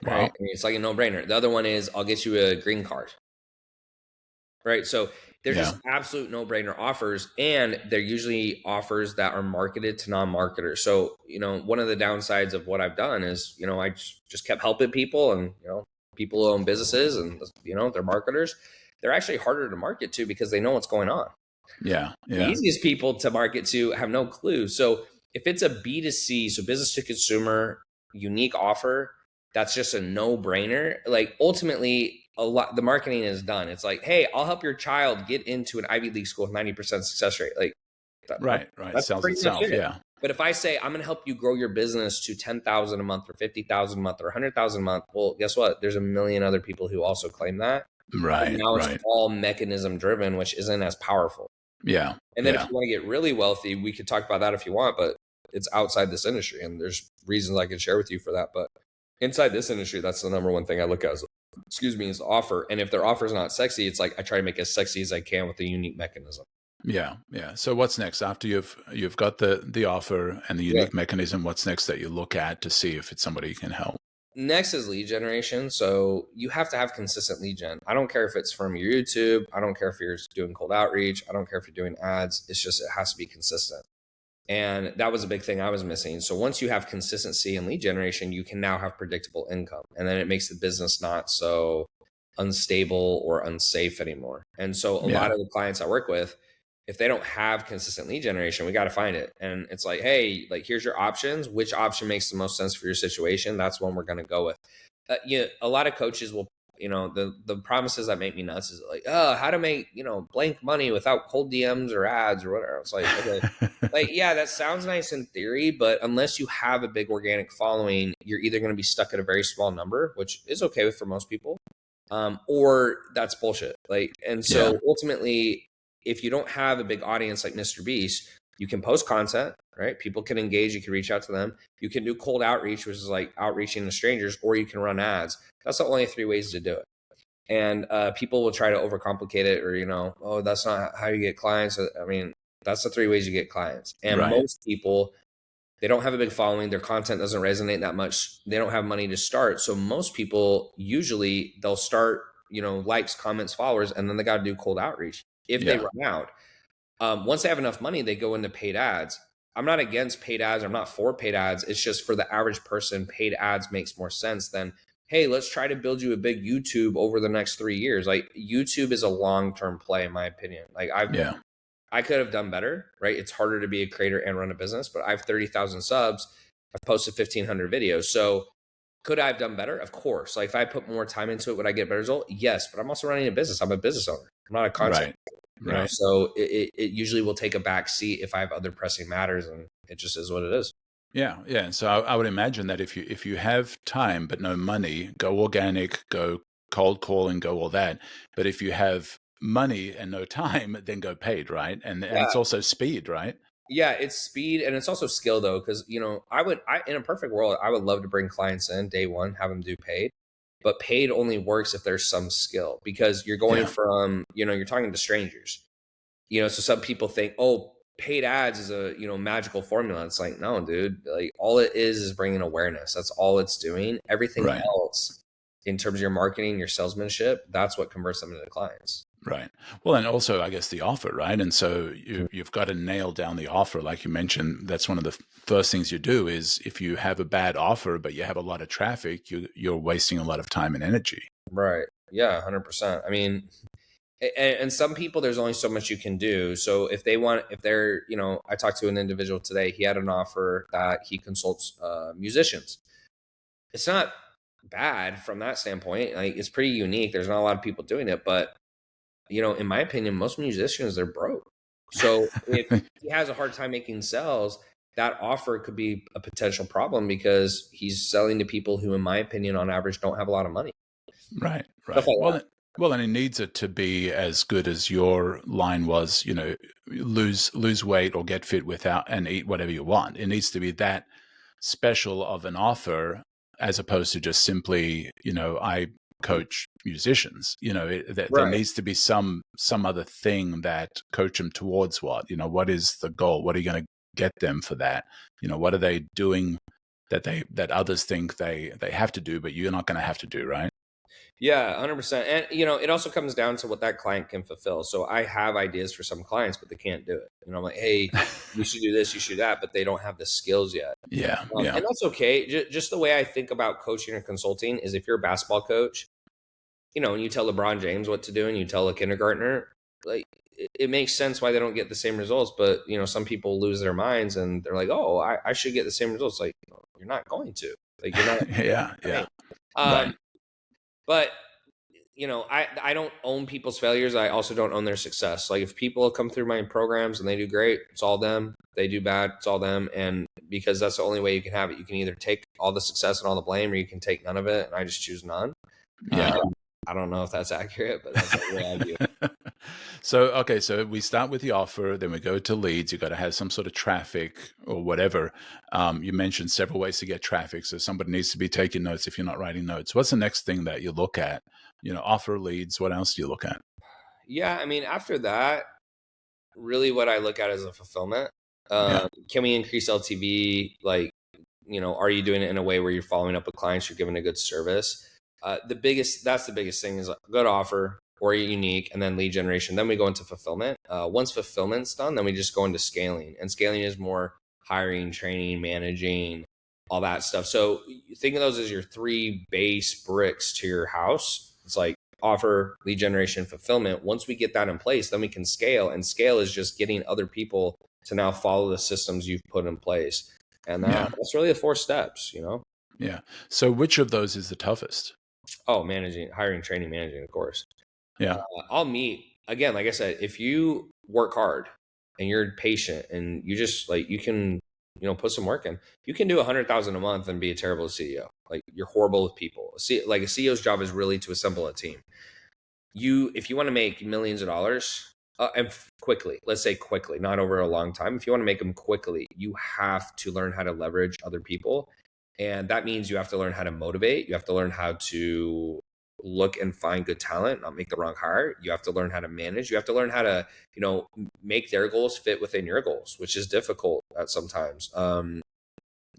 Wow. Right. I mean, it's like a no-brainer. The other one is I'll get you a green card. Right. So they're just absolute no-brainer offers, and they're usually offers that are marketed to non-marketers. So, one of the downsides of what I've done is, I just kept helping people, and, people who own businesses and, they're marketers. They're actually harder to market to because they know what's going on. Yeah. The easiest people to market to have no clue. So if it's a B2C, so business to consumer, unique offer, that's just a no-brainer. Like ultimately, the marketing is done. It's like, hey, I'll help your child get into an Ivy League school with 90% success rate. Like, right. That sells itself. Yeah. But if I say I'm going to help you grow your business to 10,000 a month or 50,000 a month or 100,000 a month, well, guess what? There's a million other people who also claim that. Right. And now it's all mechanism driven, which isn't as powerful. Yeah. And then if you want to get really wealthy, we could talk about that if you want, but it's outside this industry, and there's reasons I can share with you for that. But inside this industry, that's the number one thing I look at is the offer. And if their offer is not sexy, it's like I try to make it as sexy as I can with a unique mechanism. Yeah. So what's next after you've got the offer and the unique mechanism? What's next that you look at to see if it's somebody you can help? Next is lead generation. So you have to have consistent lead gen. I don't care if it's from your YouTube. I don't care if you're doing cold outreach. I don't care if you're doing ads. It's just, it has to be consistent. And that was a big thing I was missing. So once you have consistency in lead generation, you can now have predictable income. And then it makes the business not so unstable or unsafe anymore. And so a lot of the clients I work with, if they don't have consistent lead generation, we got to find it. And it's like, hey, like, here's your options. Which option makes the most sense for your situation? That's one we're going to go with. A lot of coaches will, the promises that make me nuts is like, oh, how to make, blank money without cold DMs or ads or whatever. It's like, okay, like, yeah, that sounds nice in theory, but unless you have a big organic following, you're either going to be stuck at a very small number, which is okay for most people, or that's bullshit. Like, and so ultimately, if you don't have a big audience like Mr. Beast, you can post content, right? People can engage. You can reach out to them. You can do cold outreach, which is like outreaching to strangers, or you can run ads. That's the only 3 ways to do it. And people will try to overcomplicate it, or, oh, that's not how you get clients. I mean, that's the 3 ways you get clients. And most people, they don't have a big following. Their content doesn't resonate that much. They don't have money to start. So most people, usually they'll start, likes, comments, followers, and then they got to do cold outreach. If they run out, once they have enough money, they go into paid ads. I'm not against paid ads. I'm not for paid ads. It's just for the average person, paid ads makes more sense than, hey, let's try to build you a big YouTube over the next 3 years. Like, YouTube is a long-term play, in my opinion. Like, I could have done better, right? It's harder to be a creator and run a business, but I have 30,000 subs. I've posted 1,500 videos. So could I have done better? Of course. Like, if I put more time into it, would I get a better result? Yes, but I'm also running a business. I'm a business owner. I'm not a content. Right. So it usually will take a back seat if I have other pressing matters, and it just is what it is. Yeah. And so I would imagine that if you have time but no money, go organic, go cold call, and go all that. But if you have money and no time, then go paid, right? And it's also speed, right? Yeah, it's speed, and it's also skill though, because in a perfect world, I would love to bring clients in day one, have them do paid. But paid only works if there's some skill, because you're going from, you're talking to strangers, so some people think, oh, paid ads is a, magical formula. It's like, no, dude, like all it is bringing awareness. That's all it's doing. Everything else in terms of your marketing, your salesmanship, that's what converts them into clients. Right. Well, and also, I guess the offer, right? And so you've got to nail down the offer, like you mentioned. That's one of the first things you do. Is if you have a bad offer, but you have a lot of traffic, you're wasting a lot of time and energy. Right. Yeah, 100%. I mean, and some people, there's only so much you can do. So if they're, I talked to an individual today. He had an offer that he consults musicians. It's not bad from that standpoint. Like, it's pretty unique. There's not a lot of people doing it, but in my opinion, most musicians, they're broke. So if he has a hard time making sales, that offer could be a potential problem because he's selling to people who, in my opinion, on average, don't have a lot of money. Right. Stuff Right. like that. Well, and it needs it to be as good as your line was. Lose weight or get fit without and eat whatever you want. It needs to be that special of an offer as opposed to just simply, I coach musicians. There Right. needs to be some other thing that coach them towards what is the goal? What are you going to get them for that? What are they doing that others think they have to do, but you're not going to have to do, right? Yeah, 100%. And it also comes down to what that client can fulfill. So I have ideas for some clients, but they can't do it. I'm like, hey, you should do this, you should do that, but they don't have the skills yet. Yeah, yeah, And that's okay. Just the way I think about coaching or consulting is, if you're a basketball coach, and you tell LeBron James what to do and you tell a kindergartner, like, it makes sense why they don't get the same results. But, some people lose their minds and they're like, oh, I should get the same results. Like, you're not going to. Like, you're not. yeah, yeah. Right. Um, but I don't own people's failures. I also don't own their success. Like, if people come through my programs and they do great, it's all them. They do bad, it's all them. And because that's the only way you can have it. You can either take all the success and all the blame, or you can take none of it. And I just choose none. Yeah. I don't know if that's accurate, but that's the way I view it. So we start with the offer, then we go to leads. You've got to have some sort of traffic or whatever. You mentioned several ways to get traffic. So somebody needs to be taking notes if you're not writing notes. What's the next thing that you look at? Offer, leads. What else do you look at? Yeah, I mean, after that, really what I look at is a fulfillment. Yeah. Can we increase LTV? Like, are you doing it in a way where you're following up with clients, you're giving a good service? That's the biggest thing, is a good offer or unique, and then lead generation. Then we go into fulfillment. Once fulfillment's done, then we just go into scaling. And scaling is more hiring, training, managing, all that stuff. So think of those as your three base bricks to your house. It's like offer, lead generation, fulfillment. Once we get that in place, then we can scale. And scale is just getting other people to now follow the systems you've put in place. And Yeah. that's really the 4 steps, Yeah. So which of those is the toughest? Oh, managing, hiring, training, managing, of course. Yeah. I'll meet, again, like I said, if you work hard and you're patient and you just, like, you can, put some work in, you can do 100,000 a month and be a terrible CEO. Like, you're horrible with people. See, like, a CEO's job is really to assemble a team. If you want to make millions of dollars, and quickly, let's say quickly, not over a long time. If you want to make them quickly, you have to learn how to leverage other people. And that means you have to learn how to motivate. You have to learn how to look and find good talent, not make the wrong hire. You have to learn how to manage. You have to learn how to, make their goals fit within your goals, which is difficult at sometimes,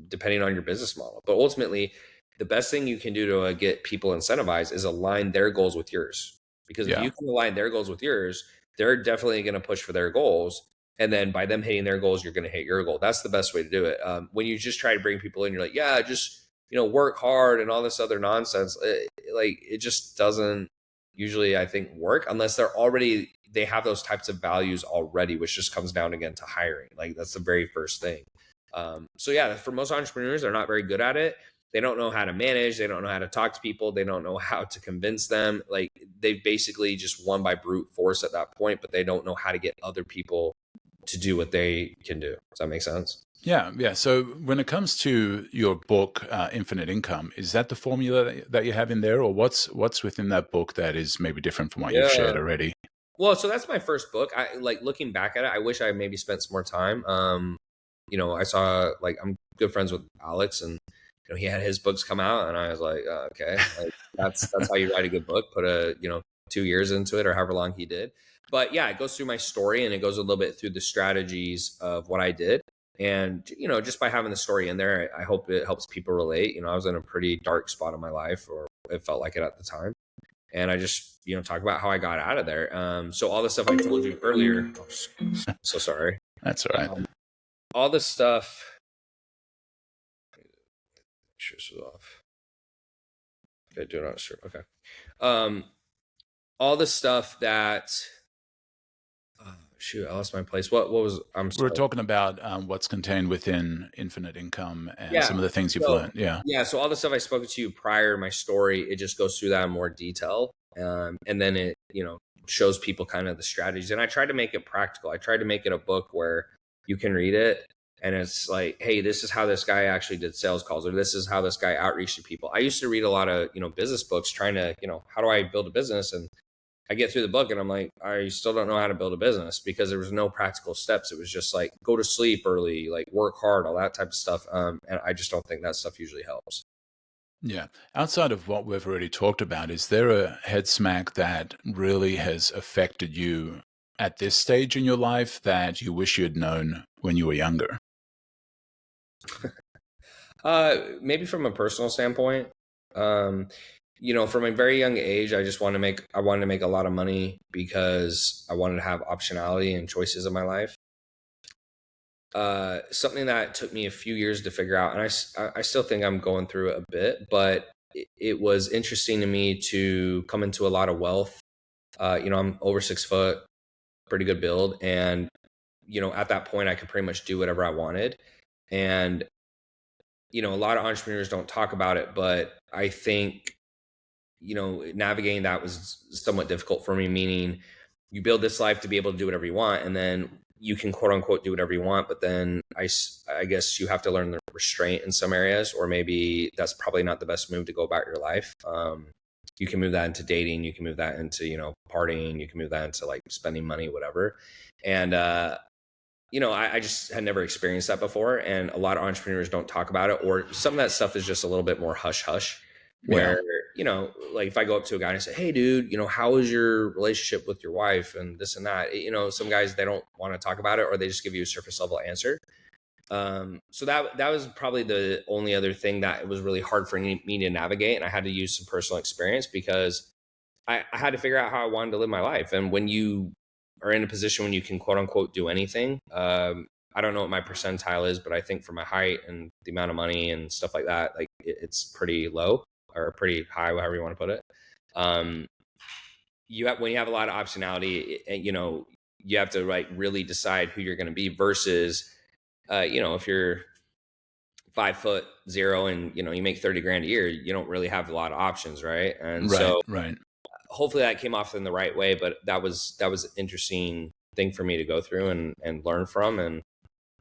depending on your business model. But ultimately, the best thing you can do to get people incentivized is align their goals with yours. Because if Yeah. you can align their goals with yours, they're definitely going to push for their goals. And then by them hitting their goals, you're going to hit your goal. That's the best way to do it. When you just try to bring people in, you're like, yeah, just, work hard and all this other nonsense. It just doesn't usually, I think, work unless they have those types of values already, which just comes down again to hiring. Like, that's the very first thing. So yeah, for most entrepreneurs, they're not very good at it. They don't know how to manage. They don't know how to talk to people. They don't know how to convince them. Like, they've basically just won by brute force at that point, but they don't know how to get other people to do what they can do. Does that make sense? Yeah. Yeah. So when it comes to your book, Infinite Income, is that the formula that you have in there, or what's within that book that is maybe different from what you've shared Yeah. already? Well, so that's my first book. I like, looking back at it, I wish I maybe spent some more time. I saw, like, I'm good friends with Alex, and he had his books come out, and I was like, okay, like, that's how you write a good book. Put 2 years into it, or however long he did. But yeah, it goes through my story, and it goes a little bit through the strategies of what I did. And just by having the story in there, I hope it helps people relate. I was in a pretty dark spot in my life, or it felt like it at the time. and I just, talk about how I got out of there. So all the stuff I told you earlier, so sorry. That's all right. All the stuff, sure this is off. Okay, do not sure. Okay. All the stuff that, shoot, I lost my place. What was, I'm We're sorry. talking about what's contained within infinite income and some of the things you've So, learned. Yeah. Yeah. So all the stuff I spoke to you prior, my story, it just goes through that in more detail. And then it, shows people kind of the strategies. And I tried to make it practical. I tried to make it a book where you can read it and it's like, hey, this is how this guy actually did sales calls, or this is how this guy outreached to people. I used to read a lot of, business books trying to, how do I build a business? And I get through the book and I'm like, I still don't know how to build a business because there was no practical steps. It was just like, go to sleep early, like work hard, all that type of stuff. And I just don't think that stuff usually helps. Yeah. Outside of what we've already talked about, is there a head smack that really has affected you at this stage in your life that you wish you had known when you were younger? Maybe from a personal standpoint, from a very young age, I wanted to make a lot of money because I wanted to have optionality and choices in my life. Something that took me a few years to figure out, and I still think I'm going through it a bit, but it was interesting to me to come into a lot of wealth. I'm over 6 foot, pretty good build, and at that point, I could pretty much do whatever I wanted. And a lot of entrepreneurs don't talk about it, but I think navigating that was somewhat difficult for me, meaning you build this life to be able to do whatever you want, and then you can quote unquote do whatever you want, but then I guess you have to learn the restraint in some areas, or maybe that's probably not the best move to go about your life. You can move that into dating, you can move that into partying, you can move that into like spending money, whatever. And I just had never experienced that before, and a lot of entrepreneurs don't talk about it, or some of that stuff is just a little bit more hush hush. Where like if I go up to a guy and I say, "Hey, dude, how is your relationship with your wife and this and that?" Some guys, they don't want to talk about it, or they just give you a surface level answer. So that was probably the only other thing that it was really hard for me to navigate, and I had to use some personal experience because I had to figure out how I wanted to live my life. And when you are in a position when you can quote unquote do anything, I don't know what my percentile is, but I think for my height and the amount of money and stuff like that, like it's pretty low or pretty high, however you want to put it. When you have a lot of optionality, you have to like really decide who you're going to be versus, if you're 5'0" and you make 30 grand a year, you don't really have a lot of options, right? And Right. hopefully that came off in the right way, but that was an interesting thing for me to go through and learn from. And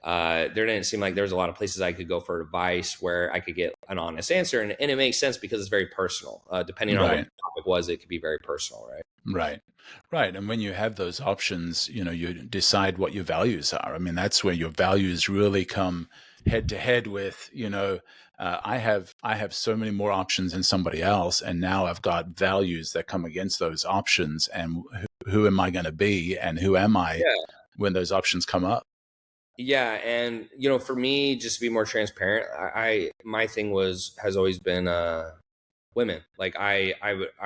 there didn't seem like there was a lot of places I could go for advice where I could get an honest answer. And it makes sense because it's very personal. Depending on what the topic was, it could be very personal, right? Right. And when you have those options, you decide what your values are. I mean, that's where your values really come head to head with, I have so many more options than somebody else, and now I've got values that come against those options. And who am I going to be, and who am I when those options come up? Yeah, and for me, just to be more transparent, my thing has always been women. Like I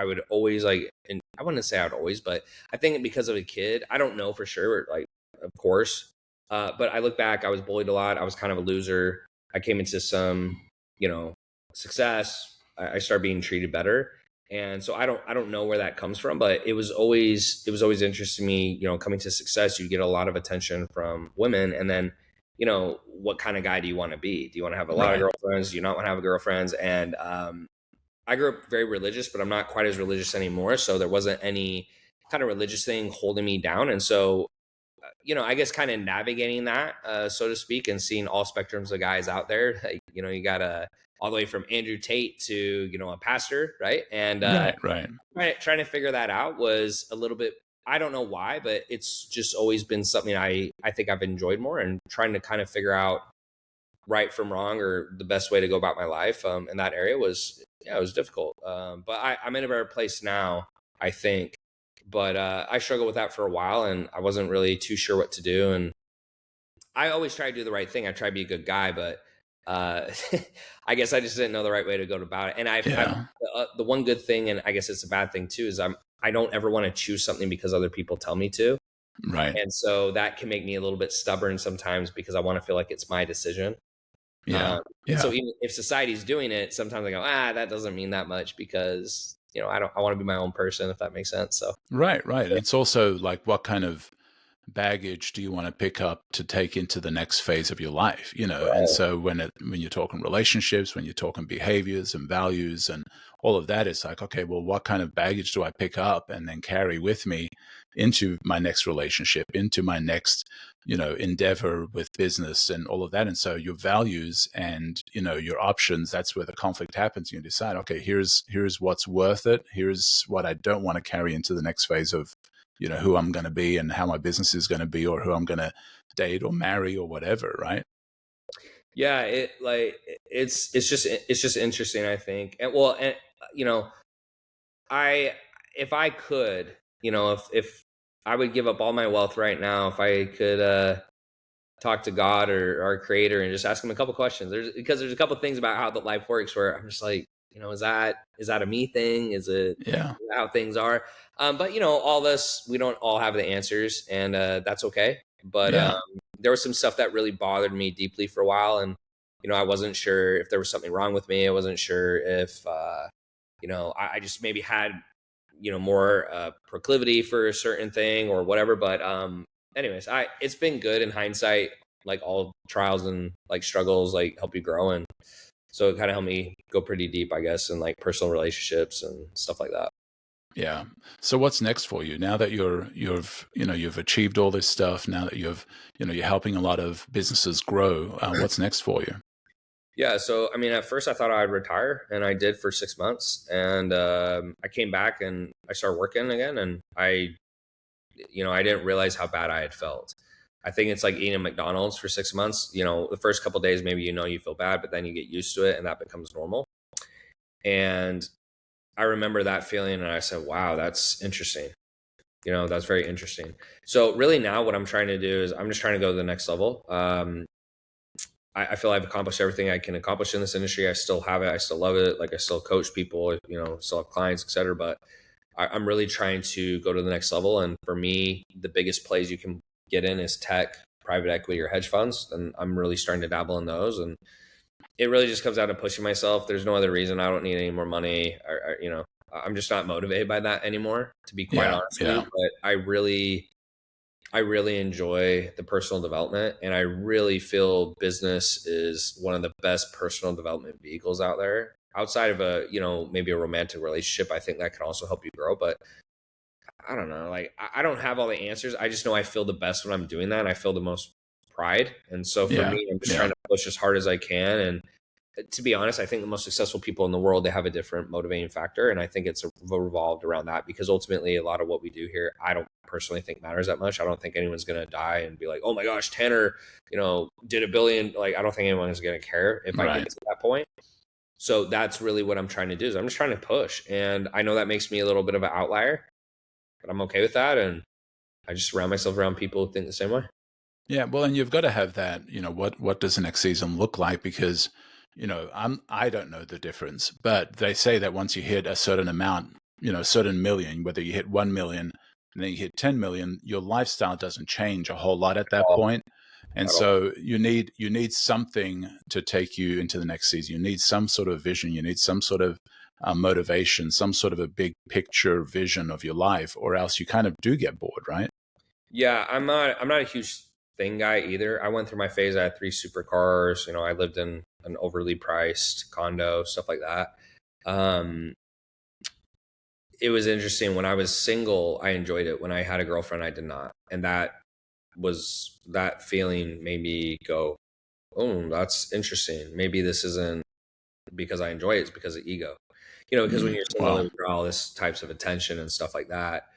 would always like, and I wouldn't say I would always, but I think because of a kid, I don't know for sure, like of course, but I look back, I was bullied a lot. I was kind of a loser. I came into some success. I started being treated better. And so I don't know where that comes from, but it was always interesting to me, coming to success, you get a lot of attention from women. And then, what kind of guy do you want to be? Do you want to have a lot of girlfriends? Do you not want to have girlfriends? And I grew up very religious, but I'm not quite as religious anymore. So there wasn't any kind of religious thing holding me down. And so, I guess kind of navigating that, so to speak, and seeing all spectrums of guys out there, like, you got all the way from Andrew Tate to, a pastor, right? And trying to figure that out was a little bit, I don't know why, but it's just always been something I think I've enjoyed more, and trying to kind of figure out right from wrong or the best way to go about my life in that area was, it was difficult. But I'm in a better place now, I think. But I struggled with that for a while, and I wasn't really too sure what to do. And I always try to do the right thing. I try to be a good guy, but I guess I just didn't know the right way to go about it. And I've Yeah. the one good thing, and I guess it's a bad thing too, is I don't ever want to choose something because other people tell me to. Right. And so that can make me a little bit stubborn sometimes because I want to feel like it's my decision. Yeah. And so Yeah. even if society's doing it, sometimes I go, that doesn't mean that much because, I want to be my own person, if that makes sense. So, Right. Right. And it's also like, what kind of baggage do you want to pick up to take into the next phase of your life, and right. so when you're talking relationships, when you're talking behaviors and values and all of that, it's like, okay, well, what kind of baggage do I pick up and then carry with me into my next relationship, into my next endeavor with business and all of that. And so your values and your options, that's where the conflict happens. You decide, okay, here's what's worth it, here's what I don't want to carry into the next phase of who I'm going to be and how my business is going to be, or who I'm going to date or marry or whatever. Right. Yeah. It's just interesting, I think. And well, and, you know, I, if I could, if I would give up all my wealth right now, if I could, talk to God or our creator and just ask him a couple questions. Because there's a couple things about how the life works where I'm just like, is that a me thing? Is it Yeah. how things are? But all of us, we don't all have the answers, and that's okay. But Yeah. there was some stuff that really bothered me deeply for a while, and I wasn't sure if there was something wrong with me. I wasn't sure if I just maybe had more proclivity for a certain thing or whatever. But anyways, it's been good in hindsight. Like all trials and like struggles like help you grow, and so it kind of helped me go pretty deep, I guess, in like personal relationships and stuff like that. Yeah. So what's next for you now that you've achieved all this stuff? Now that you're helping a lot of businesses grow. What's next for you? Yeah, so I mean, at first I thought I'd retire, and I did for 6 months, and I came back and I started working again, and I didn't realize how bad I had felt. I think it's like eating at McDonald's for 6 months. The first couple of days maybe you feel bad, but then you get used to it, and that becomes normal. And I remember that feeling, and I said, "Wow, that's interesting." That's very interesting. So really now what I'm trying to do is I'm just trying to go to the next level. I feel I've accomplished everything I can accomplish in this industry. I still have it. I still love it. Like I still coach people, still have clients, etc. But I'm really trying to go to the next level. And for me, the biggest plays you can get in is tech, private equity, or hedge funds. And I'm really starting to dabble in those. And it really just comes down to pushing myself. There's no other reason. I don't need any more money. I'm just not motivated by that anymore, to be quite Yeah. honest with you. Yeah. But I really enjoy the personal development, and I really feel business is one of the best personal development vehicles out there. Outside of maybe a romantic relationship, I think that can also help you grow. But I don't know, like I don't have all the answers. I just know I feel the best when I'm doing that. And I feel the most pride, and so for Yeah. me, I'm just Yeah. trying to push as hard as I can. And to be honest, I think the most successful people in the world, they have a different motivating factor. And I think it's revolved around that, because ultimately a lot of what we do here, I don't personally think matters that much. I don't think anyone's going to die and be like, oh my gosh, Tanner, did $1 billion. Like, I don't think anyone is going to care if I get Right. to that point. So that's really what I'm trying to do, is I'm just trying to push. And I know that makes me a little bit of an outlier, but I'm okay with that. And I just surround myself around people who think the same way. Yeah, well, and you've got to have that, what does the next season look like? Because, I don't know the difference, but they say that once you hit a certain amount, a certain million, whether you hit 1 million and then you hit 10 million, your lifestyle doesn't change a whole lot at that All, point. And at all. so you need something to take you into the next season. You need some sort of vision. You need some sort of motivation, some sort of a big picture vision of your life, or else you kind of do get bored, right? Yeah, I'm not a huge thing guy either. I went through my phase. I had 3 supercars. I lived in an overly priced condo, stuff like that. Um, it was interesting when I was single. I enjoyed it. When I had a girlfriend, I did not, and that feeling made me go, "Oh, that's interesting. Maybe this isn't because I enjoy it. It's because of ego." Because when you're single, Wow. you draw all this types of attention and stuff like that.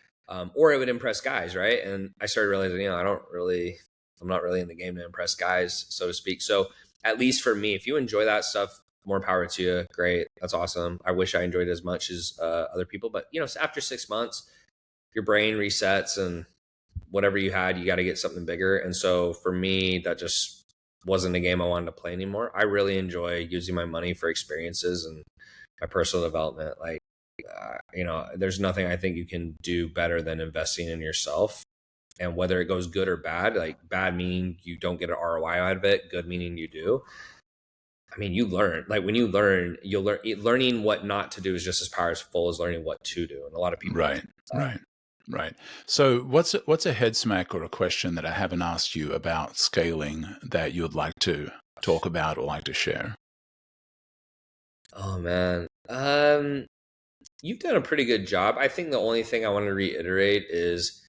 Or it would impress guys, right? And I started realizing, I'm not really in the game to impress guys, so to speak. So at least for me, if you enjoy that stuff, more power to you. Great, that's awesome. I wish I enjoyed it as much as other people, but after 6 months, your brain resets, and whatever you had, you got to get something bigger. And so for me, that just wasn't a game I wanted to play anymore. I really enjoy using my money for experiences and my personal development. Like, there's nothing I think you can do better than investing in yourself. And whether it goes good or bad, like bad meaning you don't get an ROI out of it, good meaning you do. I mean, you learn. Like when you learn, you'll learn. Learning what not to do is just as powerful as learning what to do. And a lot of people, Right. So what's a head smack or a question that I haven't asked you about scaling that you'd like to talk about or like to share? Oh man. You've done a pretty good job. I think the only thing I want to reiterate is,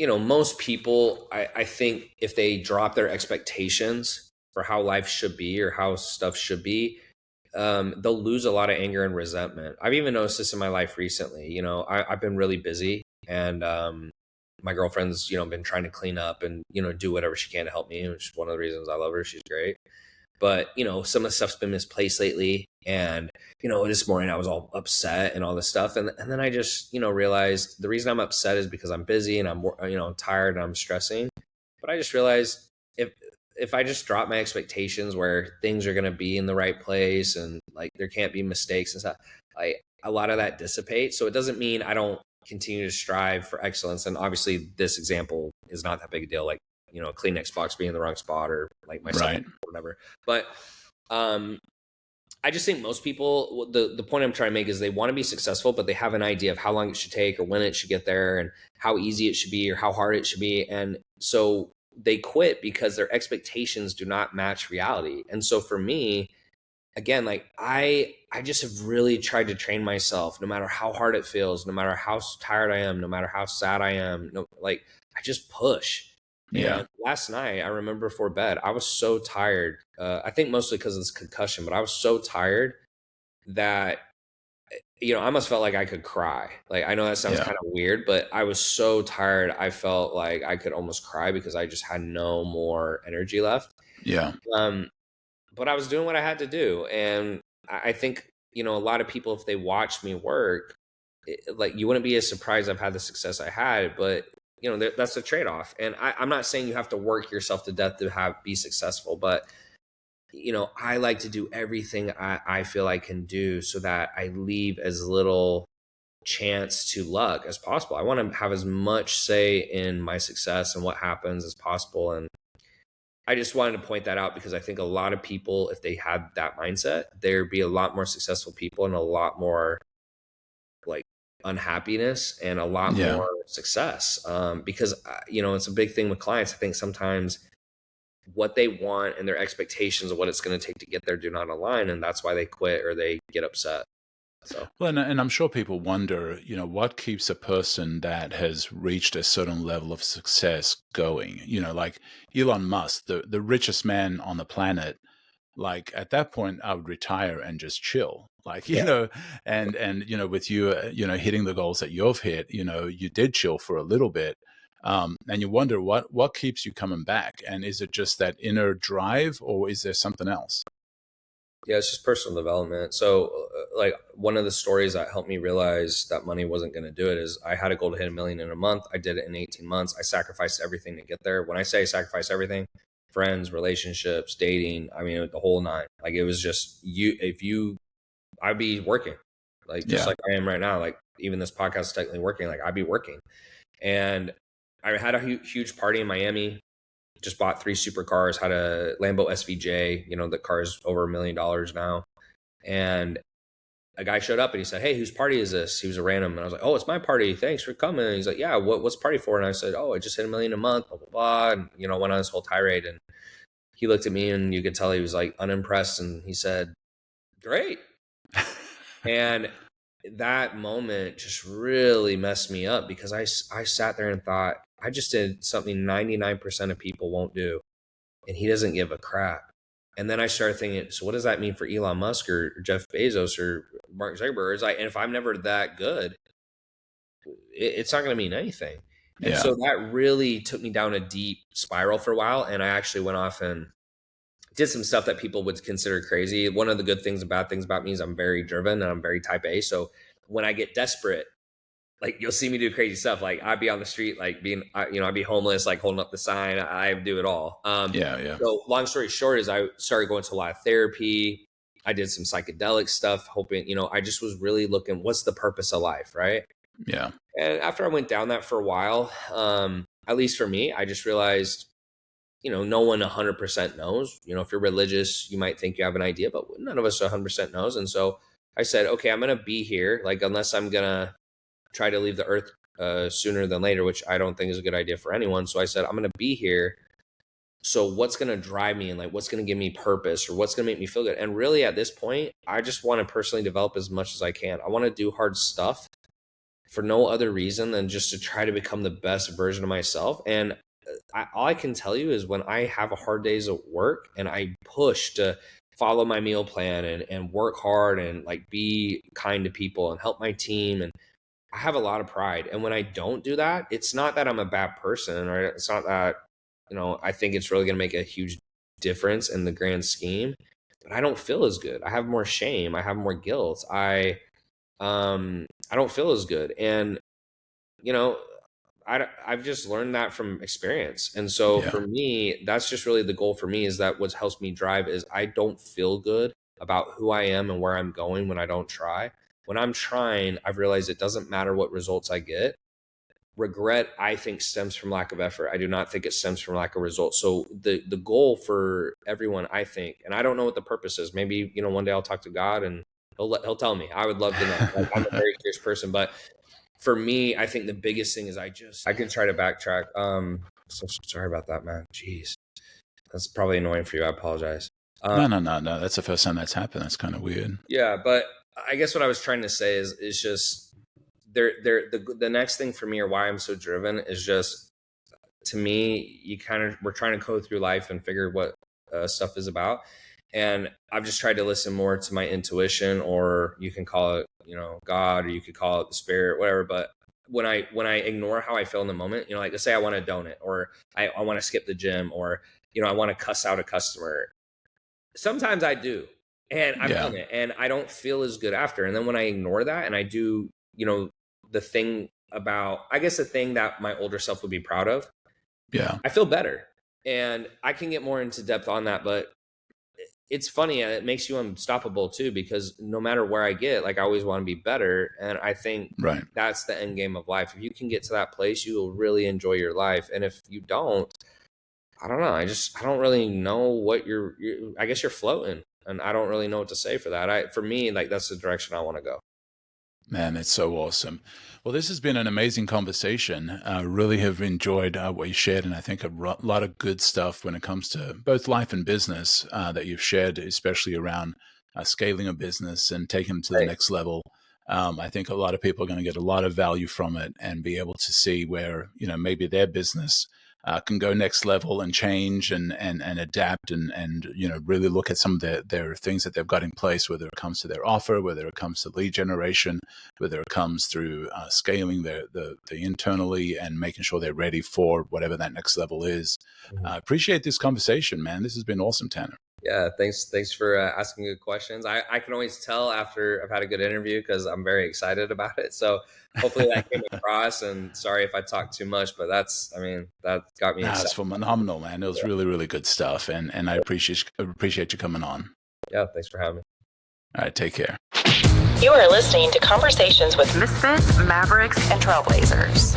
most people, I think if they drop their expectations for how life should be or how stuff should be, they'll lose a lot of anger and resentment. I've even noticed this in my life recently. I've been really busy, and my girlfriend's, been trying to clean up and, do whatever she can to help me, which is one of the reasons I love her. She's great. But, some of the stuff's been misplaced lately. And, this morning I was all upset and all this stuff. And then I just, realized the reason I'm upset is because I'm busy and I'm, tired and I'm stressing. But I just realized if I just drop my expectations where things are going to be in the right place and like there can't be mistakes and stuff, a lot of that dissipates. So it doesn't mean I don't continue to strive for excellence. And obviously this example is not that big a deal. Like, a Kleenex box being in the wrong spot or like myself, or whatever. But I just think most people, the point I'm trying to make is they want to be successful, but they have an idea of how long it should take or when it should get there and how easy it should be or how hard it should be. And so they quit because their expectations do not match reality. And so for me, again, like I just have really tried to train myself, no matter how hard it feels, no matter how tired I am, no matter how sad I am, I just push. Yeah. And last night, I remember before bed, I was so tired. I think mostly because of this concussion, but I was so tired that, I almost felt like I could cry. Like, I know that sounds kind of weird, but I was so tired. I felt like I could almost cry because I just had no more energy left. Yeah. But I was doing what I had to do. And I think, a lot of people, if they watch me work, like you wouldn't be as surprised I've had the success I had, but that's a trade-off. And I'm not saying you have to work yourself to death to be successful, but I like to do everything I feel I can do so that I leave as little chance to luck as possible. I want to have as much say in my success and what happens as possible. And I just wanted to point that out because I think a lot of people, if they had that mindset, there'd be a lot more successful people and a lot more like unhappiness and a lot more success. Because, it's a big thing with clients. I think sometimes what they want and their expectations of what it's going to take to get there do not align. And that's why they quit or they get upset. So, well, and I'm sure people wonder, what keeps a person that has reached a certain level of success going? Like Elon Musk, the richest man on the planet. Like at that point, I would retire and just chill. Like, and with you, hitting the goals that you've hit, you did chill for a little bit. And you wonder what keeps you coming back. And is it just that inner drive or is there something else? yeah, it's just personal development. So like one of the stories that helped me realize that money wasn't going to do it is I had a goal to hit $1 million in a month. I did it in 18 months. I sacrificed everything to get there. When I say sacrifice everything, friends, relationships, dating, I mean, the whole nine. Like it was just I'd be working like, just like I am right now. Like even this podcast is technically working, like I'd be working. And I had a huge party in Miami, just bought 3 supercars, had a Lambo SVJ, the car's over $1 million now. And a guy showed up and he said, "Hey, whose party is this?" He was a random. And I was like, "Oh, it's my party. Thanks for coming." And he's like, "Yeah, what's party for?" And I said, "Oh, I just hit $1 million a month, blah, blah, blah." And, went on this whole tirade. And he looked at me and you could tell he was like unimpressed. And he said, "Great." And that moment just really messed me up because I sat there and thought, I just did something 99% of people won't do. And he doesn't give a crap. And then I started thinking, so what does that mean for Elon Musk or Jeff Bezos or Mark Zuckerberg? It's like, and if I'm never that good, it's not going to mean anything. And so that really took me down a deep spiral for a while. And I actually went off and did some stuff that people would consider crazy. One of the good things and bad things about me is I'm very driven and I'm very type A. So when I get desperate, like you'll see me do crazy stuff. Like I'd be on the street, like I'd be homeless, like holding up the sign. I do it all. Yeah. So long story short is I started going to a lot of therapy. I did some psychedelic stuff, hoping, I just was really looking, what's the purpose of life, right? Yeah. And after I went down that for a while, at least for me, I just realized, no one 100% knows. If you're religious, you might think you have an idea, but none of us 100% knows. And so I said, okay, I'm going to be here. Like, unless I'm going to try to leave the earth sooner than later, which I don't think is a good idea for anyone. So I said, I'm going to be here. So what's going to drive me and like, what's going to give me purpose or what's going to make me feel good? And really at this point, I just want to personally develop as much as I can. I want to do hard stuff for no other reason than just to try to become the best version of myself. And all I can tell you is when I have a hard days at work and I push to follow my meal plan and work hard and like be kind to people and help my team, and I have a lot of pride. And when I don't do that, it's not that I'm a bad person, right? It's not that, I think it's really going to make a huge difference in the grand scheme, but I don't feel as good. I have more shame. I have more guilt. I don't feel as good. And, I've just learned that from experience. And so for me, that's just really the goal for me, is that what helps me drive is I don't feel good about who I am and where I'm going when I don't try. When I'm trying, I've realized it doesn't matter what results I get. Regret, I think, stems from lack of effort. I do not think it stems from lack of results. So the goal for everyone, I think, and I don't know what the purpose is. Maybe, one day I'll talk to God and he'll tell me. I would love to know. Like, I'm a very curious person, but for me, I think the biggest thing is I can try to backtrack. So sorry about that, man. Jeez, that's probably annoying for you. I apologize. No. That's the first time that's happened. That's kind of weird. Yeah, but I guess what I was trying to say is just the next thing for me, or why I'm so driven, is just, to me, we're trying to go through life and figure what stuff is about. And I've just tried to listen more to my intuition, or you can call it, God, or you could call it the spirit, whatever. But when I ignore how I feel in the moment, like let's say I want to donate, or I want to skip the gym, or, I want to cuss out a customer. Sometimes I do. And I've done it and I don't feel as good after. And then when I ignore that and I do, the thing that my older self would be proud of, I feel better. And I can get more into depth on that, but it's funny. It makes you unstoppable too, because no matter where I get, like, I always want to be better. And I think that's the end game of life. If you can get to that place, you will really enjoy your life. And if you don't, I don't know. I don't really know what I guess you're floating, and I don't really know what to say for that. For me, like, that's the direction I want to go. Man, it's so awesome. Well, this has been an amazing conversation. I really have enjoyed what you shared, and I think a lot of good stuff when it comes to both life and business that you've shared, especially around scaling a business and taking them to the next level. I think a lot of people are going to get a lot of value from it and be able to see where, maybe their business can go next level and change and adapt and really look at some of their things that they've got in place, whether it comes to their offer, whether it comes to lead generation, whether it comes through scaling the internally and making sure they're ready for whatever that next level is. Appreciate this conversation, man. This has been awesome, Tanner. Yeah, thanks for asking good questions. I can always tell after I've had a good interview because I'm very excited about it. So hopefully that came across, and sorry if I talked too much, but that got me excited. That's phenomenal, man. It was really, really good stuff, and I appreciate you coming on. Yeah, thanks for having me. All right, take care. You are listening to Conversations with Misfits, Mavericks, and Trailblazers.